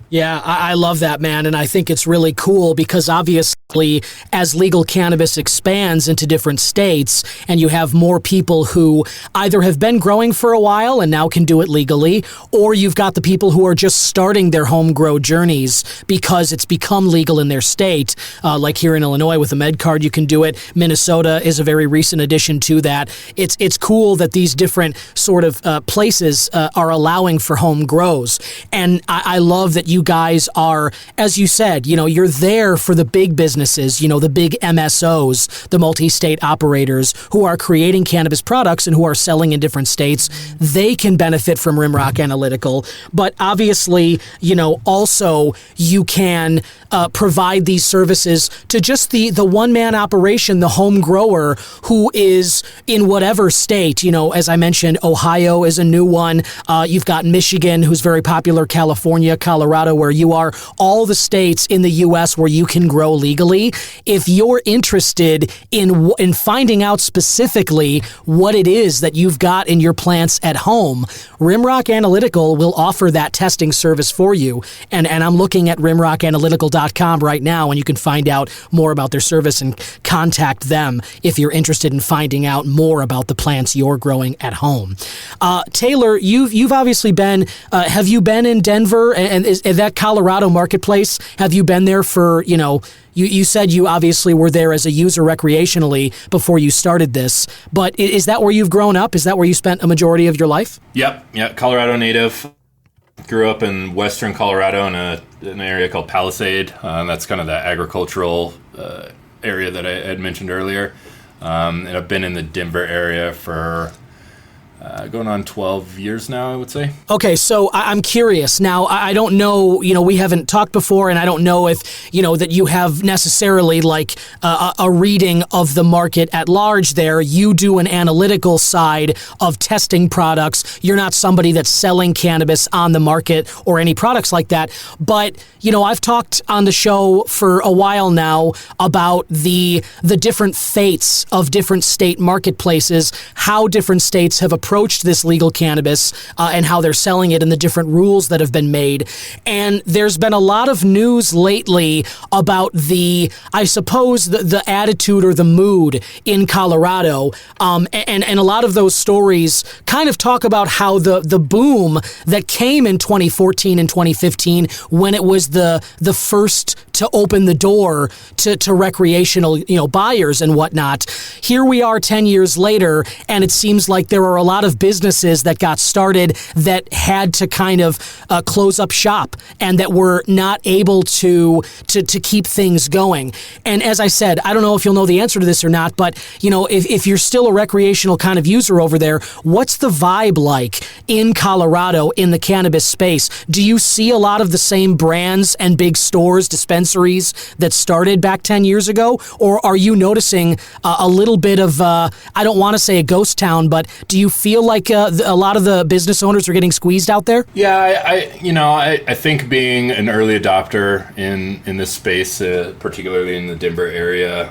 Yeah, I love that, man, and I think it's really cool because obviously as legal cannabis expands into different states and you have more people who either have been growing for a while and now can do it legally, or you've got the people who are just starting their home grow journeys because it's become legal in their state. Like here in Illinois with the med card, you can do it. Minnesota is a very recent addition to that. It's cool that these different sort of places are allowing for home grows. And I love that you guys are, as you said, you're there for the big businesses, the big MSOs, the multi-state operators who are creating cannabis products and who are selling in different states. They can benefit from Rimrock Analytical, but obviously, also you can provide these services to just the one-man operation, the home grower who is in whatever state. As I mentioned, Ohio is a new one. You've got Michigan, who's very popular, California, Colorado, where you are, all the states in the U.S. where you can grow legally. If you're interested in finding out specifically what it is that you've got in your plants at home, Rimrock Analytical will offer that testing service for you. And I'm looking at rimrockanalytical.com right now, and you can find out more about their service and contact them if you're interested in finding out more about the plants you're growing at home. Taylor, you've obviously been, have you been in Denver and is that Colorado marketplace? Have you been there for, you said you obviously were there as a user recreationally before you started this, but is that where you've grown up? Is that where you spent a majority of your life? Yep. Colorado native. Grew up in western Colorado in an area called Palisade. That's kind of the agricultural area that I had mentioned earlier. And I've been in the Denver area for going on 12 years now, I would say. Okay, so I'm curious. Now, I don't know, we haven't talked before, and I don't know if, that you have necessarily like a reading of the market at large there. You do an analytical side of testing products. You're not somebody that's selling cannabis on the market or any products like that. But, I've talked on the show for a while now about the different fates of different state marketplaces, how different states have approached this legal cannabis and how they're selling it and the different rules that have been made. And there's been a lot of news lately about the attitude or the mood in Colorado. And a lot of those stories kind of talk about how the boom that came in 2014 and 2015 when it was the first to open the door to recreational, buyers and whatnot. Here we are 10 years later, and it seems like there are a lot of businesses that got started that had to kind of close up shop and that were not able to keep things going. And as I said, I don't know if you'll know the answer to this or not, but, if you're still a recreational kind of user over there, what's the vibe like in Colorado in the cannabis space? Do you see a lot of the same brands and big stores, dispensaries that started back 10 years ago? Or are you noticing a little bit of, I don't want to say a ghost town, but do you feel like a lot of the business owners are getting squeezed out there? Yeah, I think being an early adopter in this space, particularly in the Denver area,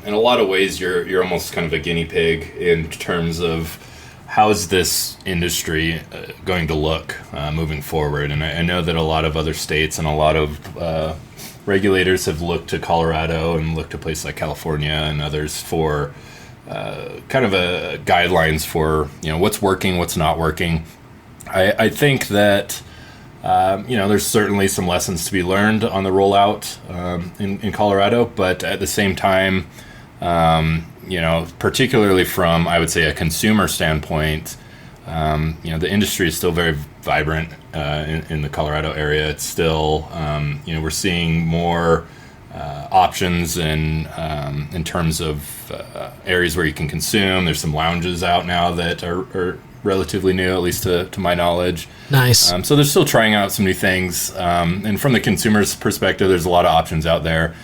in a lot of ways you're almost kind of a guinea pig in terms of how is this industry going to look moving forward. And I know that a lot of other states and a lot of regulators have looked to Colorado and looked to places like California and others for kind of guidelines for what's working, what's not working. I think that there's certainly some lessons to be learned on the rollout in Colorado, but at the same time, particularly from, I would say, a consumer standpoint, the industry is still very vibrant in the Colorado area. It's still, we're seeing more options in terms of areas where you can consume. There's some lounges out now that are relatively new, at least to my knowledge. Nice. So they're still trying out some new things. And from the consumer's perspective, there's a lot of options out there,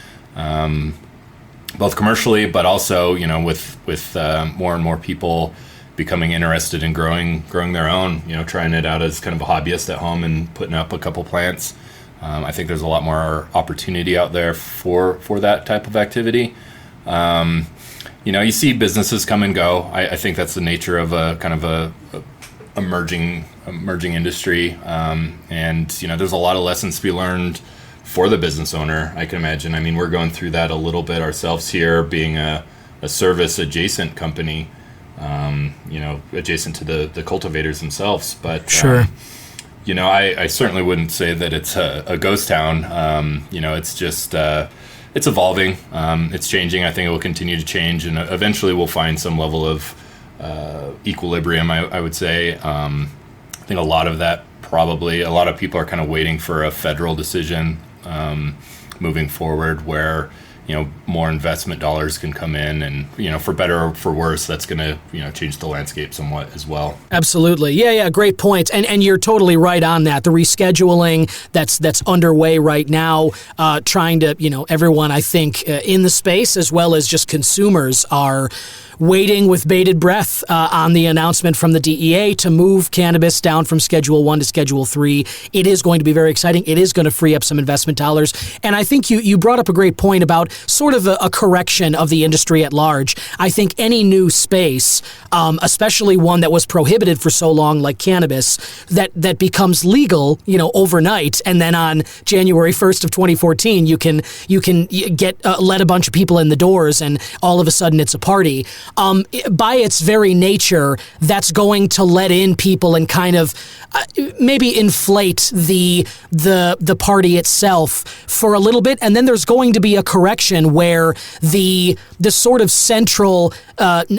both commercially, but also, with more and more people becoming interested in growing their own, trying it out as kind of a hobbyist at home and putting up a couple plants. I think there's a lot more opportunity out there for that type of activity. You see businesses come and go. I think that's the nature of a kind of a emerging industry. And there's a lot of lessons to be learned for the business owner, I can imagine. I mean, we're going through that a little bit ourselves here, being a service adjacent company, adjacent to the cultivators themselves. But sure. I certainly wouldn't say that it's a ghost town. It's just it's evolving. It's changing. I think it will continue to change, and eventually we'll find some level of equilibrium, I would say. I think a lot of people are kind of waiting for a federal decision moving forward where more investment dollars can come in, and for better or for worse, that's going to change the landscape somewhat as well. Absolutely, yeah, great point, and you're totally right on that. The rescheduling that's underway right now, trying to everyone, I think, in the space as well as just consumers are waiting with bated breath on the announcement from the DEA to move cannabis down from Schedule 1 to Schedule 3. It is going to be very exciting. It is going to free up some investment dollars. And I think you brought up a great point about sort of a correction of the industry at large. I think any new space, especially one that was prohibited for so long like cannabis, that becomes legal, overnight, and then on January 1st of 2014, you can get let a bunch of people in the doors, and all of a sudden it's a party. By its very nature, that's going to let in people and kind of maybe inflate the party itself for a little bit, and then there's going to be a correction direction where the sort of central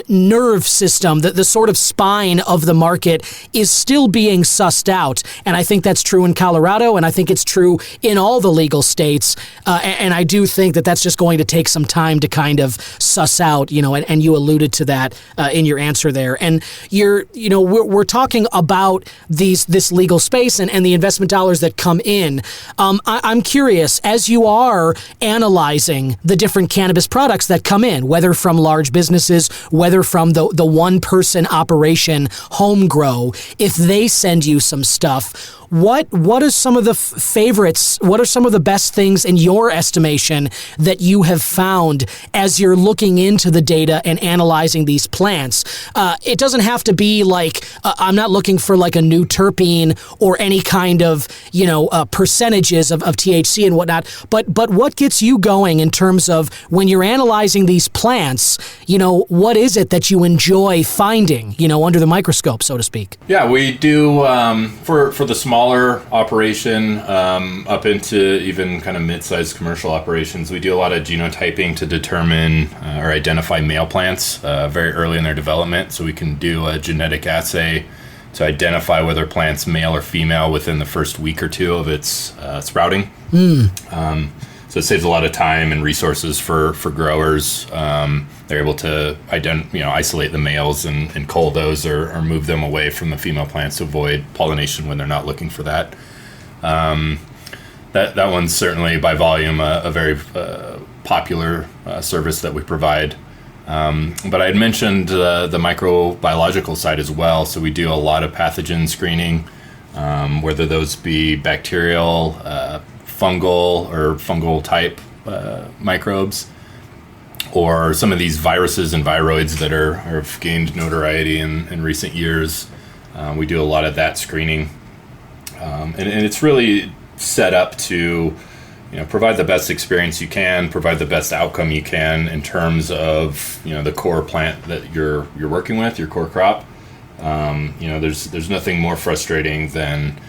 nerve system, the sort of spine of the market is still being sussed out. And I think that's true in Colorado, and I think it's true in all the legal states. And I do think that that's just going to take some time to kind of suss out, and you alluded to that in your answer there. And we're talking about this legal space and the investment dollars that come in. I'm curious, as you are analyzing the different cannabis products that come in, whether from large businesses, whether from the one-person operation home grow, if they send you some stuff, what are some of the favorites? What are some of the best things in your estimation that you have found as you're looking into the data and analyzing these plants? It doesn't have to be like, I'm not looking for like a new terpene or any kind of, percentages of THC and whatnot, but what gets you going in terms of when you're analyzing these plants, what is it that you enjoy finding, under the microscope, so to speak? Yeah, we do, for the smaller operation up into even kind of mid-sized commercial operations, we do a lot of genotyping to determine or identify male plants very early in their development. So we can do a genetic assay to identify whether a plant's male or female within the first week or two of its sprouting. So it saves a lot of time and resources for growers. They're able to isolate the males and cull those or move them away from the female plants to avoid pollination when they're not looking for that. That one's certainly by volume a very popular service that we provide. But I had mentioned the microbiological side as well. So we do a lot of pathogen screening, whether those be bacterial, fungal or fungal type microbes, or some of these viruses and viroids that have gained notoriety in recent years. We do a lot of that screening. And it's really set up to provide the best experience you can, provide the best outcome you can in terms of the core plant that you're working with, your core crop. There's nothing more frustrating than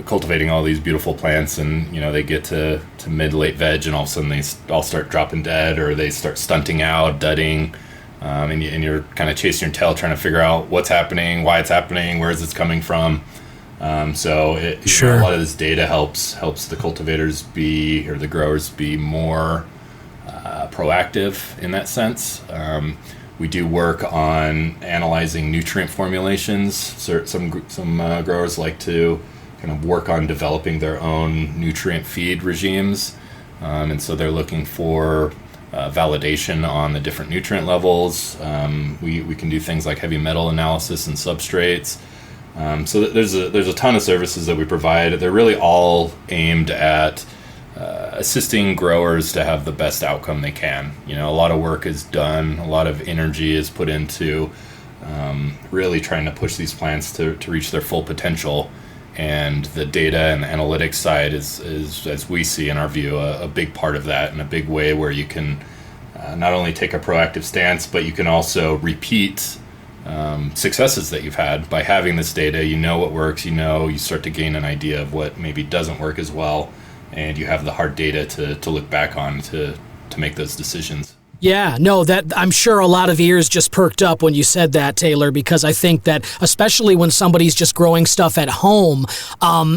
cultivating all these beautiful plants, and they get to mid-late veg, and all of a sudden they all start dropping dead, or they start stunting out, dudding, and you're kind of chasing your tail trying to figure out what's happening, why it's happening, where is it's coming from. So a lot of this data helps the cultivators or the growers be more proactive in that sense. We do work on analyzing nutrient formulations. So some growers like to kind of work on developing their own nutrient feed regimes, and so they're looking for validation on the different nutrient levels. We can do things like heavy metal analysis and substrates. So there's a ton of services that we provide. They're really all aimed at assisting growers to have the best outcome they can. A lot of work is done, a lot of energy is put into really trying to push these plants to reach their full potential. And the data and the analytics side is as we see in our view, a big part of that, in a big way where you can not only take a proactive stance, but you can also repeat successes that you've had by having this data. What works, you start to gain an idea of what maybe doesn't work as well, and you have the hard data to look back on to make those decisions. Yeah, no, that I'm sure a lot of ears just perked up when you said that, Taylor, because I think that especially when somebody's just growing stuff at home,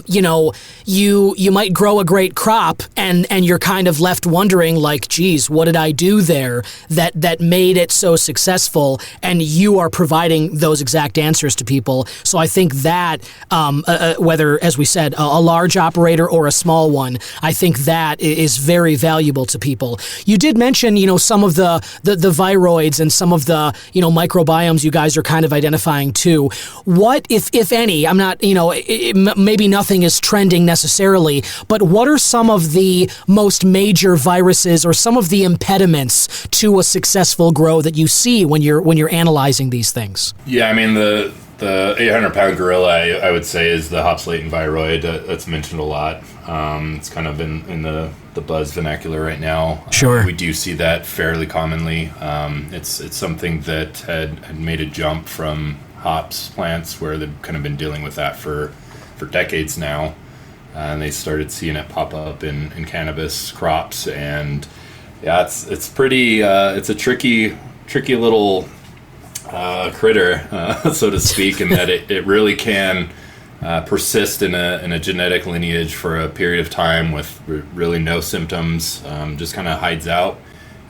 you might grow a great crop and you're kind of left wondering like, geez, what did I do there that made it so successful? And you are providing those exact answers to people. So I think that whether, as we said, a large operator or a small one, I think that is very valuable to people. You did mention, some of the viroids and some of the microbiomes you guys are kind of identifying too. What, if any, I'm not, maybe nothing is trending necessarily, but what are some of the most major viruses or some of the impediments to a successful grow that you see when you're analyzing these things? Yeah, I mean the 800-pound gorilla, I would say, is the Hopslatin viroid. That's mentioned a lot. It's kind of in the buzz vernacular right now. Sure. We do see that fairly commonly. It's something that had made a jump from hops plants, where they've kind of been dealing with that for decades now. and they started seeing it pop up in cannabis crops. And yeah, it's pretty it's a tricky little critter, so to speak, in that it really can persist in a genetic lineage for a period of time with really no symptoms, just kind of hides out.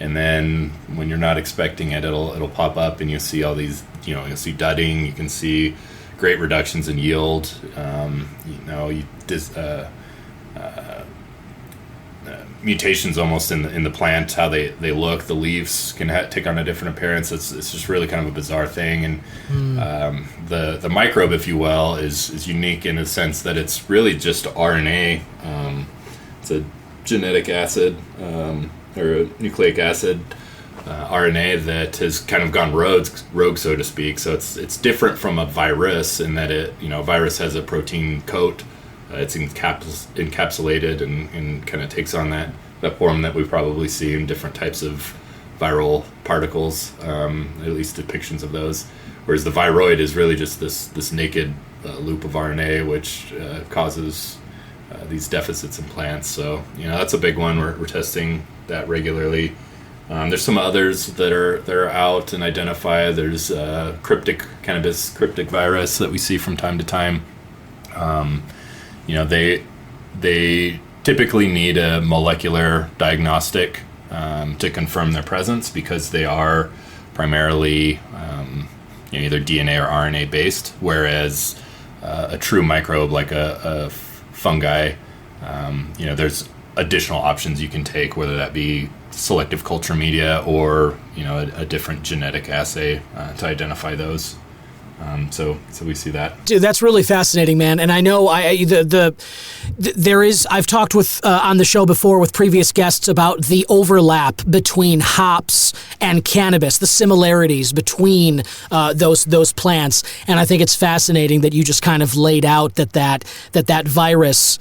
And then when you're not expecting it, it'll pop up, and you'll see all these, you'll see dudding, you can see great reductions in yield, mutations almost in the plant, how they look. The leaves can take on a different appearance. It's just really kind of a bizarre thing. And the microbe, if you will, is unique in the sense that it's really just RNA. It's a genetic acid, or a nucleic acid RNA that has kind of gone rogue, so to speak. So it's different from a virus in that a virus has a protein coat. It's encapsulated and kind of takes on that form that we probably see in different types of viral particles, at least depictions of those. Whereas the viroid is really just this naked loop of RNA, which causes these deficits in plants. So that's a big one. We're testing that regularly. There's some others that are out and identified. There's cannabis cryptic virus that we see from time to time. They typically need a molecular diagnostic to confirm their presence, because they are primarily either DNA or RNA based, whereas a true microbe like a fungi, there's additional options you can take, whether that be selective culture media or a different genetic assay to identify those. So we see that. Dude, that's really fascinating, man. And I know there is. I've talked with on the show before with previous guests about the overlap between hops and cannabis, the similarities between those plants. And I think it's fascinating that you just kind of laid out that virus,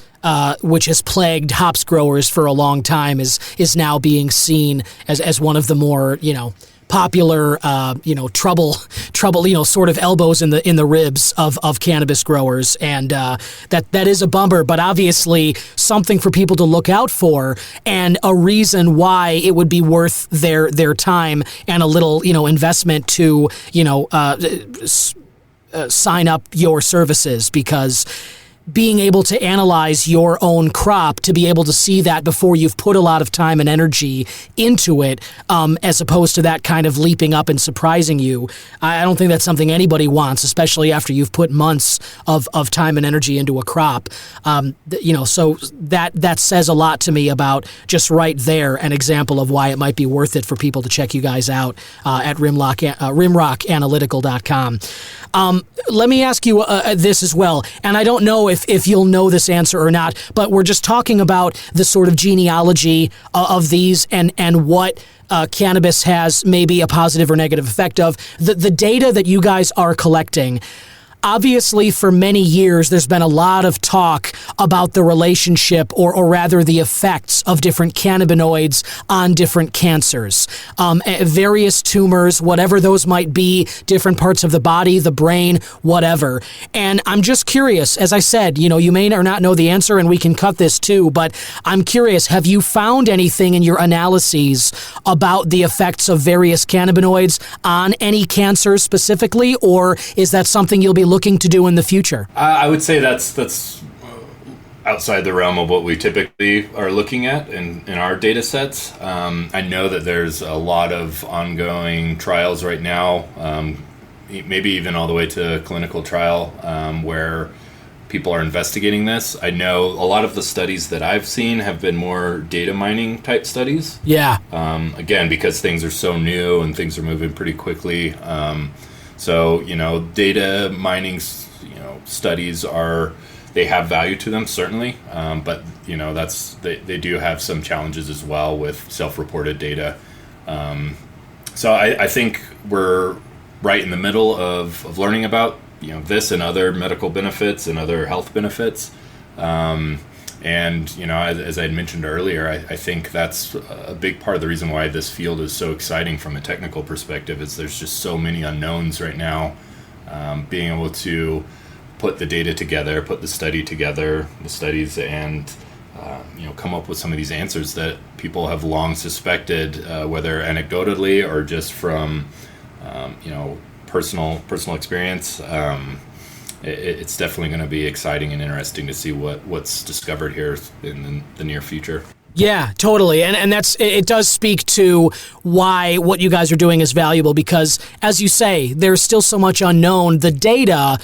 which has plagued hops growers for a long time, is now being seen as one of the more popular, trouble, sort of elbows in the ribs of cannabis growers, and that is a bummer, but obviously something for people to look out for, and a reason why it would be worth their time and a little investment to sign up your services, because being able to analyze your own crop, to be able to see that before you've put a lot of time and energy into it, as opposed to that kind of leaping up and surprising you. I don't think that's something anybody wants, especially after you've put months of time and energy into a crop. So that says a lot to me about just right there an example of why it might be worth it for people to check you guys out at rimrockanalytical.com. Let me ask you this as well, and I don't know if you'll know this answer or not, but we're just talking about the sort of genealogy of these and what cannabis has maybe a positive or negative effect of. The data that you guys are collecting, obviously for many years there's been a lot of talk about the relationship or rather the effects of different cannabinoids on different cancers, various tumors, whatever those might be, different parts of the body, the brain, whatever. And I'm just curious, as I said, you may or not know the answer and we can cut this too, but I'm curious, have you found anything in your analyses about the effects of various cannabinoids on any cancers specifically, or is that something you'll be looking to do in the future? I would say that's outside the realm of what we typically are looking at in our data sets. I know that there's a lot of ongoing trials right now, maybe even all the way to clinical trial, where people are investigating this. I know a lot of the studies that I've seen have been more data mining type studies. Yeah. Again, because things are so new and things are moving pretty quickly. So, data mining, studies they have value to them, certainly. But, they do have some challenges as well with self-reported data. So I think we're right in the middle of learning about, this and other medical benefits and other health benefits. And, as I had mentioned earlier, I think that's a big part of the reason why this field is so exciting from a technical perspective, is there's just so many unknowns right now. Being able to put the data together, put the studies, and come up with some of these answers that people have long suspected, whether anecdotally or just from personal experience. It's definitely going to be exciting and interesting to see what's discovered here in the near future. Yeah, totally. And it does speak to why what you guys are doing is valuable, because as you say, there's still so much unknown. The data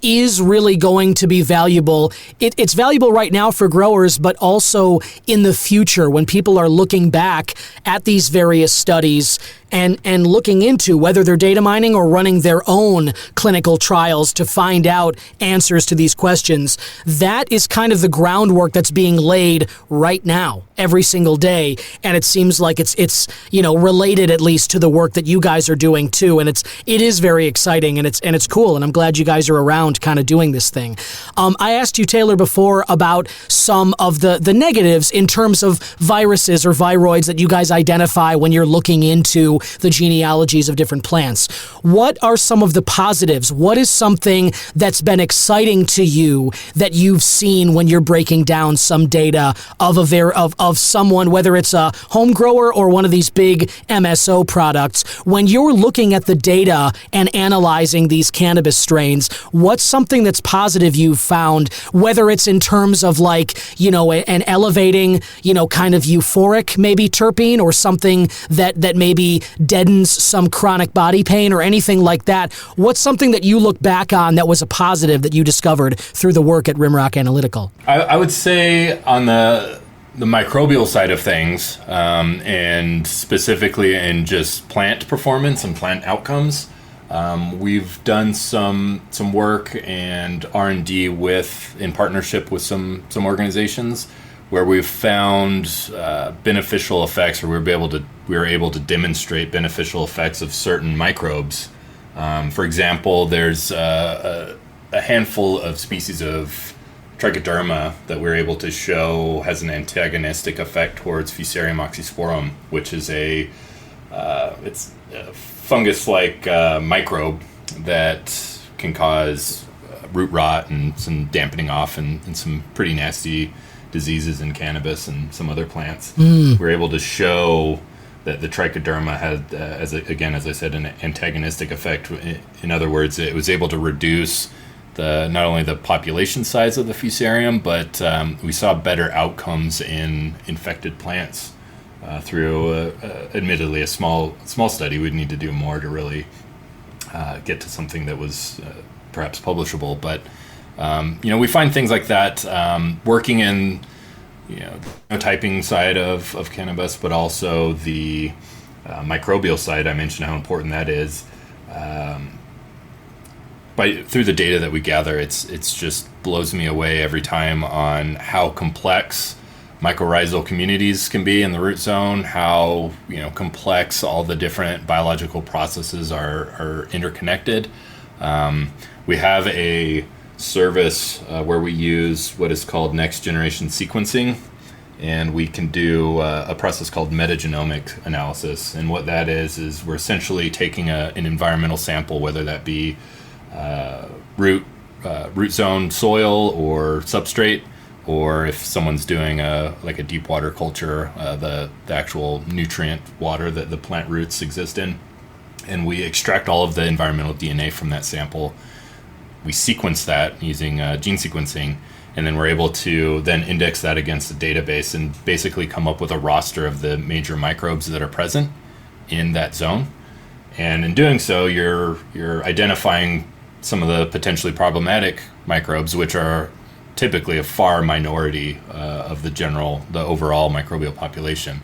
is really going to be valuable. It's valuable right now for growers, but also in the future when people are looking back at these various studies and looking into whether they're data mining or running their own clinical trials to find out answers to these questions. That is kind of the groundwork that's being laid right now, every single day. And it seems like it's related at least to the work that you guys are doing too. And it is very exciting and it's cool. And I'm glad you guys are around kind of doing this thing. I asked you, Taylor, before about some of the negatives in terms of viruses or viroids that you guys identify when you're looking into the genealogies of different plants. What are some of the positives? What is something that's been exciting to you that you've seen when you're breaking down some data of someone, whether it's a home grower or one of these big MSO products? When you're looking at the data and analyzing these cannabis strains, what's something that's positive you've found, whether it's in terms of an elevating, kind of euphoric maybe terpene, or something that maybe deadens some chronic body pain or anything like that? What's something that you look back on that was a positive that you discovered through the work at Rimrock Analytical? I would say on the microbial side of things, and specifically in just plant performance and plant outcomes, we've done some work and R&D in partnership with some organizations where we've found beneficial effects, or we were able to demonstrate beneficial effects of certain microbes. For example, there's a handful of species of trichoderma that we're able to show has an antagonistic effect towards Fusarium oxysporum, which is it's a fungus-like microbe that can cause root rot and some dampening off and some pretty nasty diseases in cannabis and some other plants. We're able to show that the trichoderma had, as I said, an antagonistic effect. In other words, it was able to reduce not only the population size of the Fusarium, but we saw better outcomes in infected plants through, admittedly, a small study. We'd need to do more to really get to something that was perhaps publishable. But we find things like that working in typing side of cannabis, but also the microbial side. I mentioned how important that is. Through the data that we gather, it's just blows me away every time on how complex mycorrhizal communities can be in the root zone, how complex all the different biological processes are interconnected. We have a service where we use what is called next generation sequencing, and we can do a process called metagenomic analysis. And what that is we're essentially taking an environmental sample, whether that be root zone soil or substrate, or if someone's doing a deep water culture, the actual nutrient water that the plant roots exist in, and we extract all of the environmental DNA from that sample. We sequence that using gene sequencing, and then we're able to then index that against a database and basically come up with a roster of the major microbes that are present in that zone. And in doing so, you're identifying some of the potentially problematic microbes, which are typically a far minority of the overall microbial population.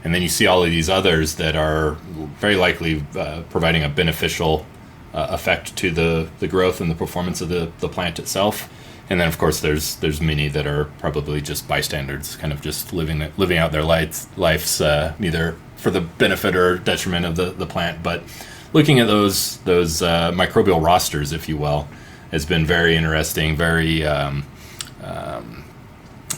And then you see all of these others that are very likely providing a beneficial effect to the growth and the performance of the plant itself. And then, of course, there's many that are probably just bystanders, kind of just living out their lives, neither for the benefit or detriment of the plant. But looking at those microbial rosters, if you will, has been very interesting, very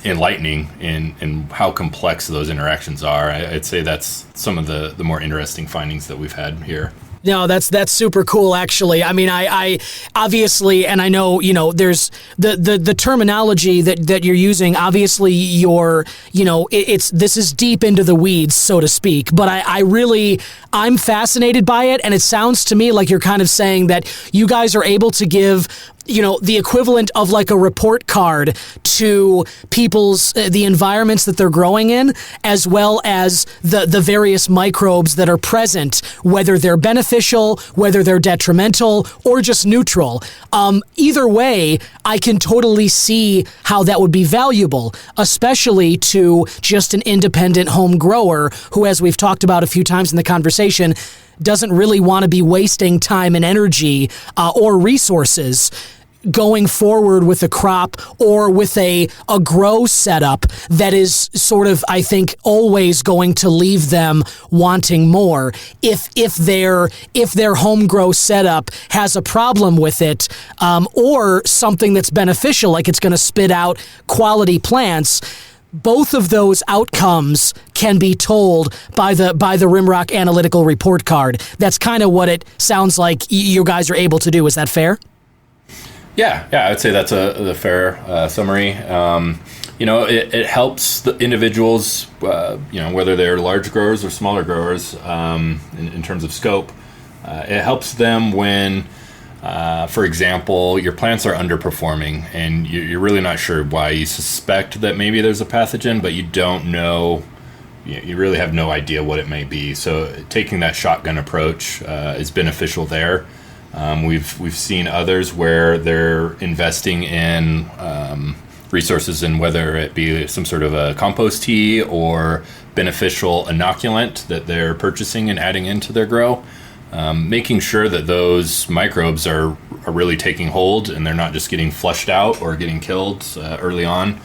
enlightening in how complex those interactions are. I'd say that's some of the more interesting findings that we've had here. No, that's super cool, actually. I mean, I obviously, and I know, there's the terminology that you're using. Obviously, this is deep into the weeds, so to speak. But I'm fascinated by it, and it sounds to me like you're kind of saying that you guys are able to give the equivalent of like a report card to people's, the environments that they're growing in, as well as the various microbes that are present, whether they're beneficial, whether they're detrimental, or just neutral. Either way, I can totally see how that would be valuable, especially to just an independent home grower who, as we've talked about a few times in the conversation, doesn't really want to be wasting time and energy or resources going forward with a crop or with a grow setup that is sort of, I think, always going to leave them wanting more. If their home grow setup has a problem with it, or something that's beneficial, like it's going to spit out quality plants, both of those outcomes can be told by the Rimrock Analytical report card. That's kind of what it sounds like you guys are able to do. Is that fair? Yeah, I would say that's a fair summary. It helps the individuals, whether they're large growers or smaller growers, in terms of scope. It helps them when, for example, your plants are underperforming and you're really not sure why. You suspect that maybe there's a pathogen, but you don't know. You really have no idea what it may be. So taking that shotgun approach is beneficial there. We've seen others where they're investing in resources in whether it be some sort of a compost tea or beneficial inoculant that they're purchasing and adding into their grow, making sure that those microbes are really taking hold and they're not just getting flushed out or getting killed early on.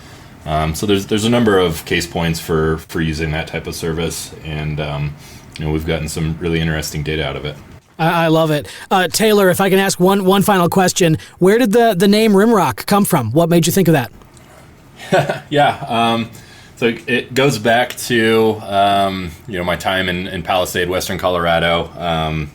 So there's a number of case points for using that type of service, and we've gotten some really interesting data out of it. I love it. Taylor, if I can ask one final question, where did the name Rimrock come from? What made you think of that? So it goes back to, my time in Palisade, Western Colorado.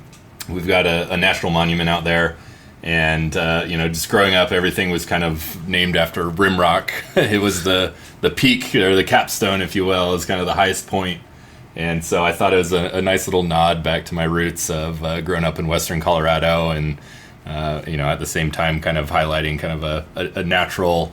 We've got a national monument out there. And, just growing up, everything was kind of named after Rimrock. It was the peak, or the capstone, if you will, is kind of the highest point. And so I thought it was a nice little nod back to my roots of growing up in Western Colorado, and at the same time kind of highlighting kind of a natural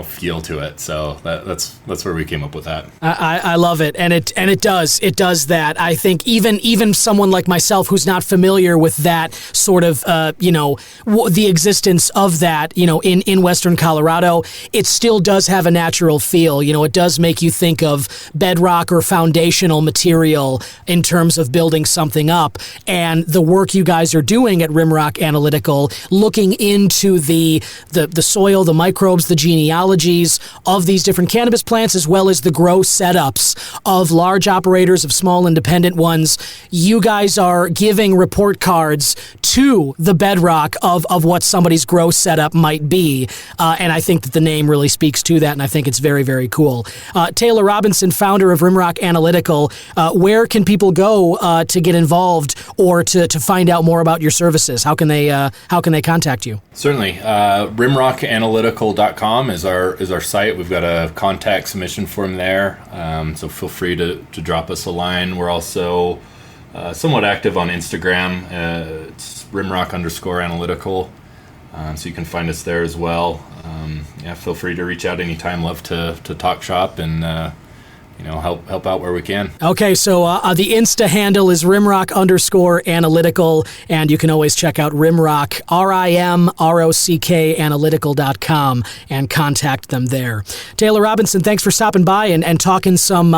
feel to it. So that's where we came up with that. I love it, and it does that. I think even someone like myself who's not familiar with that sort of the existence of that in Western Colorado, it still does have a natural feel. It does make you think of bedrock or foundational material in terms of building something up, and the work you guys are doing at Rimrock Analytical, looking into the soil, the microbes, the genealogies of these different cannabis plants, as well as the grow setups of large operators, of small independent ones. You guys are giving report cards to the bedrock of what somebody's grow setup might be. And I think that the name really speaks to that, and I think it's very, very cool. Taylor Robinson, founder of Rimrock Analytical, where can people go to get involved or to find out more about your services? How can they contact you? Certainly. RimrockAnalytical.com is our site. We've got a contact submission form there, so feel free to drop us a line. We're also somewhat active on Instagram. It's Rimrock_analytical, so you can find us there as well. Feel free to reach out anytime. Love to talk shop and help out where we can. Okay, so the Insta handle is Rimrock_analytical, and you can always check out Rimrock, RIMROCK analytical.com, and contact them there. Taylor Robinson, thanks for stopping by and talking some,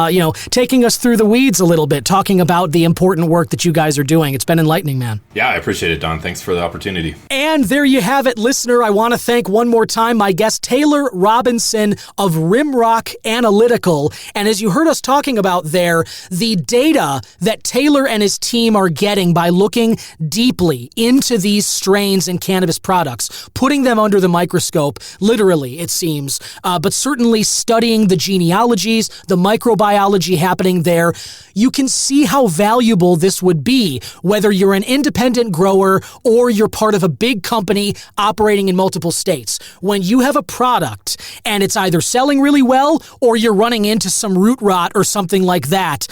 taking us through the weeds a little bit, talking about the important work that you guys are doing. It's been enlightening, man. Yeah, I appreciate it, Don. Thanks for the opportunity. And there you have it, listener. I want to thank one more time my guest, Taylor Robinson of Rimrock Analytical. And as you you heard us talking about there, the data that Taylor and his team are getting by looking deeply into these strains and cannabis products, putting them under the microscope, literally, it seems, but certainly studying the genealogies, the microbiology happening there, you can see how valuable this would be, whether you're an independent grower or you're part of a big company operating in multiple states. When you have a product and it's either selling really well or you're running into some root rot or something like that,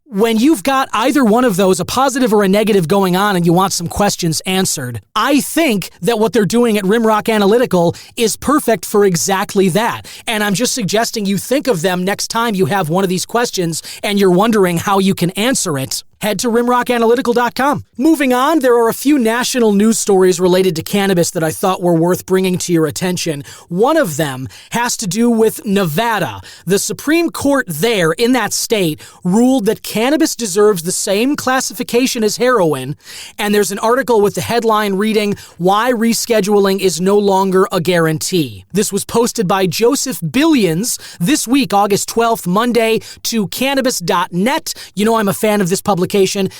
when you've got either one of those, a positive or a negative going on, and you want some questions answered, I think that what they're doing at Rimrock Analytical is perfect for exactly that. And I'm just suggesting you think of them next time you have one of these questions and you're wondering how you can answer it. Head to rimrockanalytical.com. Moving on, there are a few national news stories related to cannabis that I thought were worth bringing to your attention. One of them has to do with Nevada. The Supreme Court there in that state ruled that cannabis deserves the same classification as heroin, and there's an article with the headline reading, "Why Rescheduling is No Longer a Guarantee." This was posted by Joseph Billions this week, August 12th, Monday, to cannabis.net. You know I'm a fan of this publication.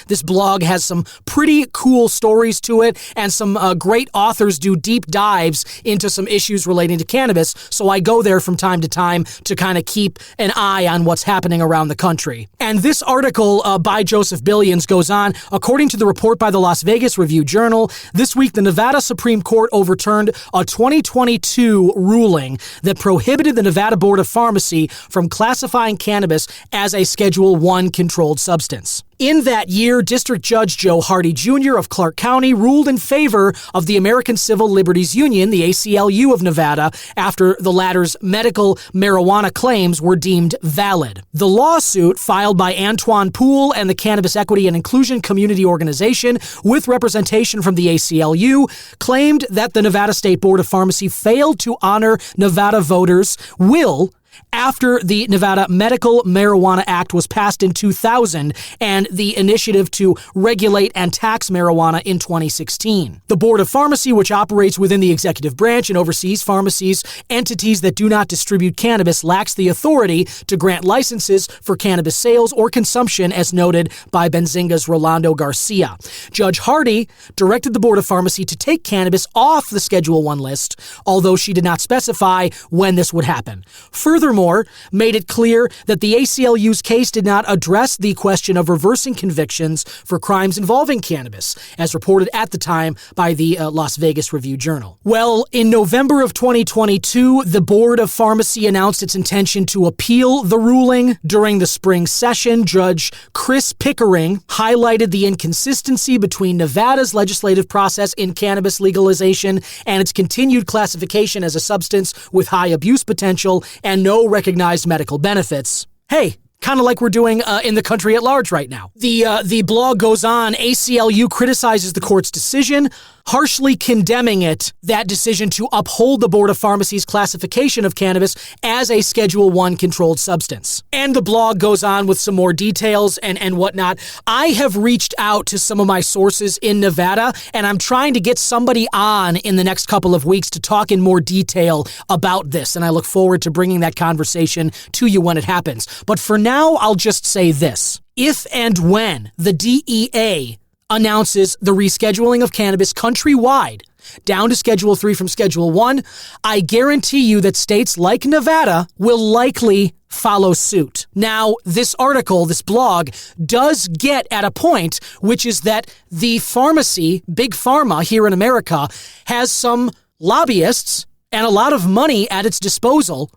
This blog has some pretty cool stories to it, and some great authors do deep dives into some issues relating to cannabis, so I go there from time to time to kind of keep an eye on what's happening around the country. And this article by Joseph Billions goes on, according to the report by the Las Vegas Review-Journal, this week the Nevada Supreme Court overturned a 2022 ruling that prohibited the Nevada Board of Pharmacy from classifying cannabis as a Schedule I controlled substance. In that year, District Judge Joe Hardy Jr. of Clark County ruled in favor of the American Civil Liberties Union, the ACLU of Nevada, after the latter's medical marijuana claims were deemed valid. The lawsuit, filed by Antoine Poole and the Cannabis Equity and Inclusion Community Organization, with representation from the ACLU, claimed that the Nevada State Board of Pharmacy failed to honor Nevada voters' will after the Nevada Medical Marijuana Act was passed in 2000 and the initiative to regulate and tax marijuana in 2016. The Board of Pharmacy, which operates within the executive branch and oversees pharmacies, entities that do not distribute cannabis, lacks the authority to grant licenses for cannabis sales or consumption, as noted by Benzinga's Rolando Garcia. Judge Hardy directed the Board of Pharmacy to take cannabis off the Schedule I list, although she did not specify when this would happen. Furthermore, made it clear that the ACLU's case did not address the question of reversing convictions for crimes involving cannabis, as reported at the time by the Las Vegas Review-Journal. Well, in November of 2022, the Board of Pharmacy announced its intention to appeal the ruling. During the spring session, Judge Chris Pickering highlighted the inconsistency between Nevada's legislative process in cannabis legalization and its continued classification as a substance with high abuse potential and no recognized medical benefits. Hey, kind of like we're doing in the country at large right now. The blog goes on, ACLU criticizes the court's decision, harshly condemning that decision to uphold the Board of Pharmacy's classification of cannabis as a Schedule I controlled substance. And the blog goes on with some more details and whatnot. I have reached out to some of my sources in Nevada, and I'm trying to get somebody on in the next couple of weeks to talk in more detail about this, and I look forward to bringing that conversation to you when it happens. But for now, I'll just say this. If and when the DEA announces the rescheduling of cannabis countrywide down to Schedule III from Schedule I, I guarantee you that states like Nevada will likely follow suit. Now, this article, this blog, does get at a point, which is that the pharmacy, Big Pharma here in America, has some lobbyists and a lot of money at its disposal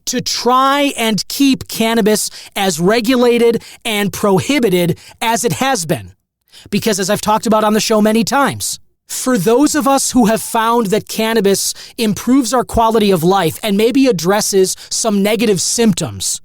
to try and keep cannabis as regulated and prohibited as it has been. Because as I've talked about on the show many times, for those of us who have found that cannabis improves our quality of life and maybe addresses some negative symptoms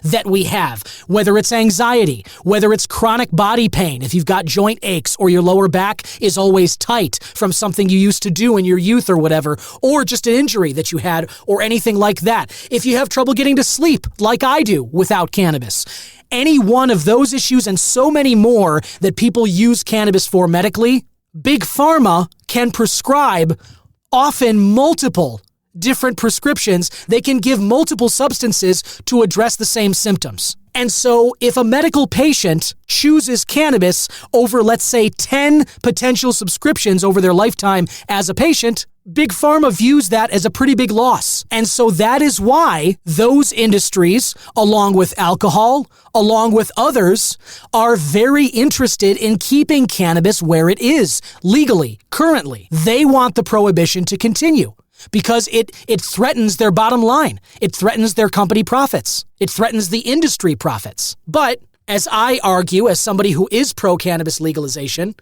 that we have, whether it's anxiety, whether it's chronic body pain, if you've got joint aches or your lower back is always tight from something you used to do in your youth or whatever, or just an injury that you had or anything like that, if you have trouble getting to sleep like I do without cannabis, any one of those issues and so many more that people use cannabis for medically, Big Pharma can prescribe often multiple different prescriptions. They can give multiple substances to address the same symptoms. And so if a medical patient chooses cannabis over, let's say, 10 potential subscriptions over their lifetime as a patient, Big Pharma views that as a pretty big loss. And so that is why those industries, along with alcohol, along with others, are very interested in keeping cannabis where it is, legally, currently. They want the prohibition to continue because it threatens their bottom line. It threatens their company profits. It threatens the industry profits. But as I argue, as somebody who is pro-cannabis legalization,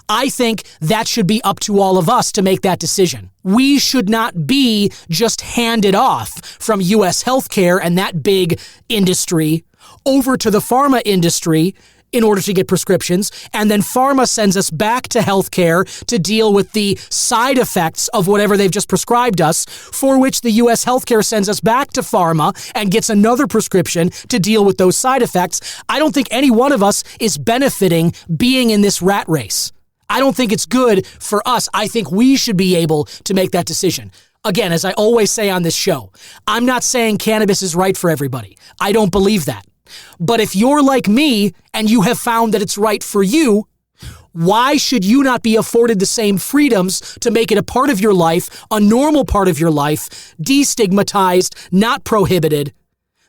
I think that should be up to all of us to make that decision. We should not be just handed off from U.S. healthcare and that big industry over to the pharma industry in order to get prescriptions, and then pharma sends us back to healthcare to deal with the side effects of whatever they've just prescribed us, for which the U.S. healthcare sends us back to pharma and gets another prescription to deal with those side effects. I don't think any one of us is benefiting being in this rat race. I don't think it's good for us. I think we should be able to make that decision. Again, as I always say on this show, I'm not saying cannabis is right for everybody. I don't believe that. But if you're like me and you have found that it's right for you, why should you not be afforded the same freedoms to make it a part of your life, a normal part of your life, destigmatized, not prohibited,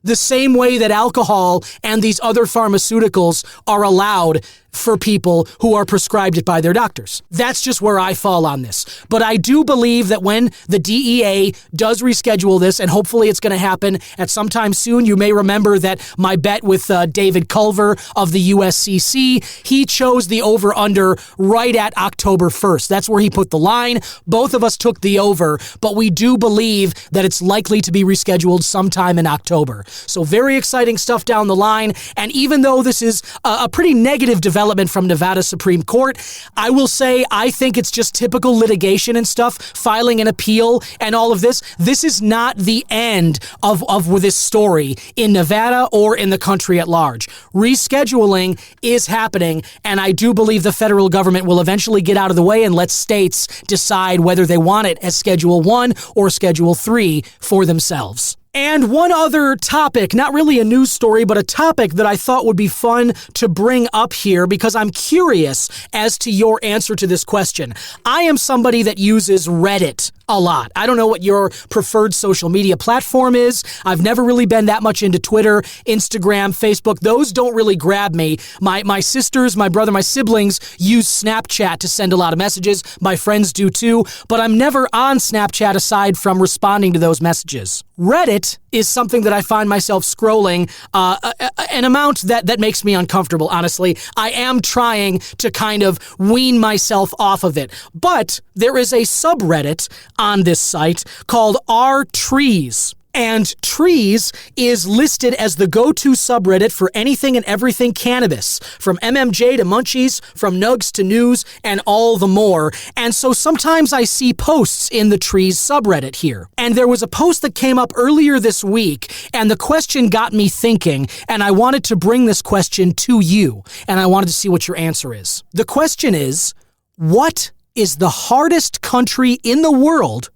the same way that alcohol and these other pharmaceuticals are allowed for people who are prescribed it by their doctors? That's just where I fall on this. But I do believe that when the DEA does reschedule this, and hopefully it's going to happen at some time soon, you may remember that my bet with David Culver of the USCC, he chose the over-under right at October 1st. That's where he put the line. Both of us took the over, but we do believe that it's likely to be rescheduled sometime in October. So very exciting stuff down the line. And even though this is a pretty negative development from Nevada Supreme Court, I will say I think it's just typical litigation and stuff, filing an appeal and all of this. This is not the end of this story in Nevada or in the country at large. Rescheduling is happening, and I do believe the federal government will eventually get out of the way and let states decide whether they want it as Schedule 1 or Schedule 3 for themselves. And one other topic, not really a news story, but a topic that I thought would be fun to bring up here because I'm curious as to your answer to this question. I am somebody that uses Reddit a lot. I don't know what your preferred social media platform is. I've never really been that much into Twitter, Instagram, Facebook. Those don't really grab me. My sisters, my brother, my siblings use Snapchat to send a lot of messages. My friends do too, but I'm never on Snapchat aside from responding to those messages. Reddit is something that I find myself scrolling an amount that makes me uncomfortable, honestly. I am trying to kind of wean myself off of it. But there is a subreddit on this site called R-Trees. And Trees is listed as the go-to subreddit for anything and everything cannabis, from MMJ to Munchies, from Nugs to News, and all the more. And so sometimes I see posts in the Trees subreddit here. And there was a post that came up earlier this week, and the question got me thinking, and I wanted to bring this question to you, and I wanted to see what your answer is. The question is, what is the hardest country in the world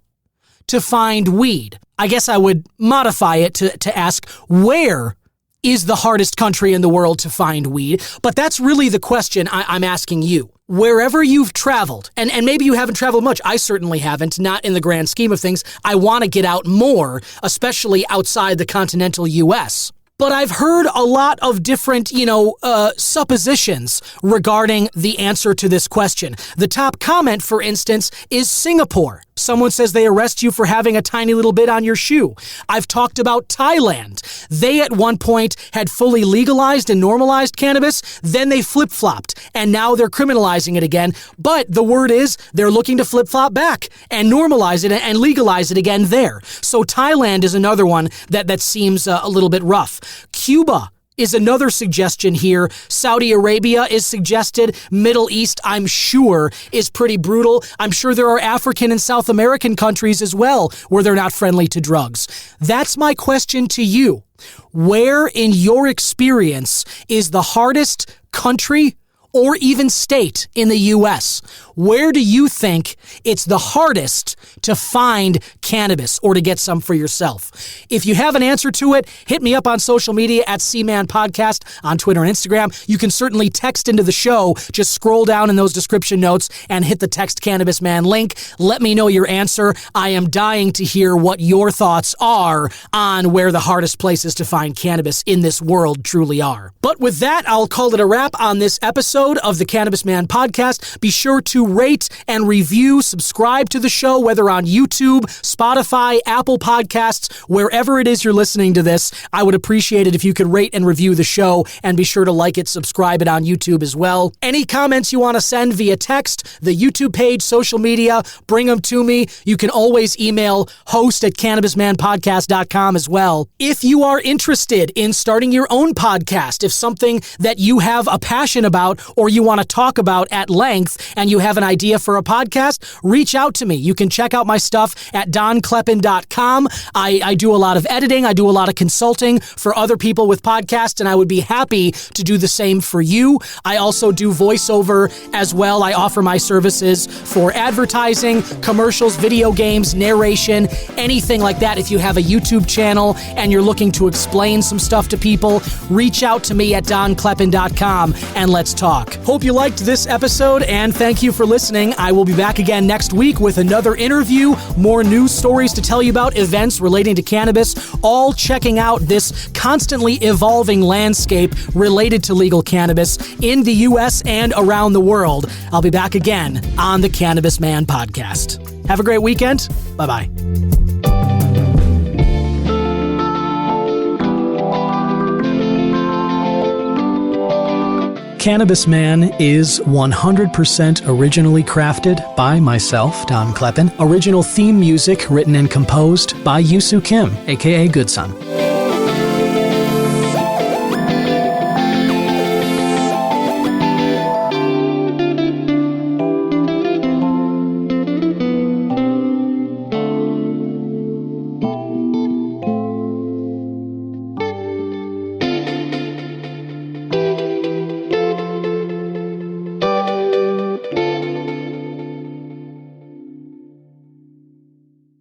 to find weed? I guess I would modify it to ask, where is the hardest country in the world to find weed? But that's really the question I'm asking you. Wherever you've traveled, and maybe you haven't traveled much, I certainly haven't, not in the grand scheme of things. I want to get out more, especially outside the continental U.S., but I've heard a lot of different, suppositions regarding the answer to this question. The top comment, for instance, is Singapore. Someone says they arrest you for having a tiny little bit on your shoe. I've talked about Thailand. They at one point had fully legalized and normalized cannabis, then they flip-flopped, and now they're criminalizing it again. But the word is they're looking to flip-flop back and normalize it and legalize it again there. So Thailand is another one that seems a little bit rough. Cuba is another suggestion here. Saudi Arabia is suggested. Middle East, I'm sure, is pretty brutal. I'm sure there are African and South American countries as well where they're not friendly to drugs. That's my question to you. Where, in your experience, is the hardest country or even state in the U.S., where do you think it's the hardest to find cannabis or to get some for yourself? If you have an answer to it, hit me up on social media at C-Man Podcast on Twitter and Instagram. You can certainly text into the show. Just scroll down in those description notes and hit the Text Cannabis Man link. Let me know your answer. I am dying to hear what your thoughts are on where the hardest places to find cannabis in this world truly are. But with that, I'll call it a wrap on this episode of the Cannabis Man Podcast. Be sure to rate and review, subscribe to the show, whether on YouTube, Spotify, Apple Podcasts, wherever it is you're listening to this. I would appreciate it if you could rate and review the show, and be sure to like it, subscribe it on YouTube as well. Any comments you want to send via text, the YouTube page, social media, bring them to me. You can always email host@cannabismanpodcast.com as well. If you are interested in starting your own podcast, if something that you have a passion about or you want to talk about at length and you have an idea for a podcast, reach out to me. You can check out my stuff at donkleppen.com. I do a lot of editing. I do a lot of consulting for other people with podcasts, and I would be happy to do the same for you. I also do voiceover as well. I offer my services for advertising, commercials, video games, narration, anything like that. If you have a YouTube channel and you're looking to explain some stuff to people, reach out to me at donkleppen.com and let's talk. Hope you liked this episode, and thank you for listening. I will be back again next week with another interview, more news stories to tell you about, events relating to cannabis, all checking out this constantly evolving landscape related to legal cannabis in the U.S. and around the world. I'll be back again on the Cannabis Man Podcast. Have a great weekend. Bye-bye. Cannabis Man is 100% originally crafted by myself, Don Kleppen. Original theme music written and composed by Yusu Kim, aka Good Son.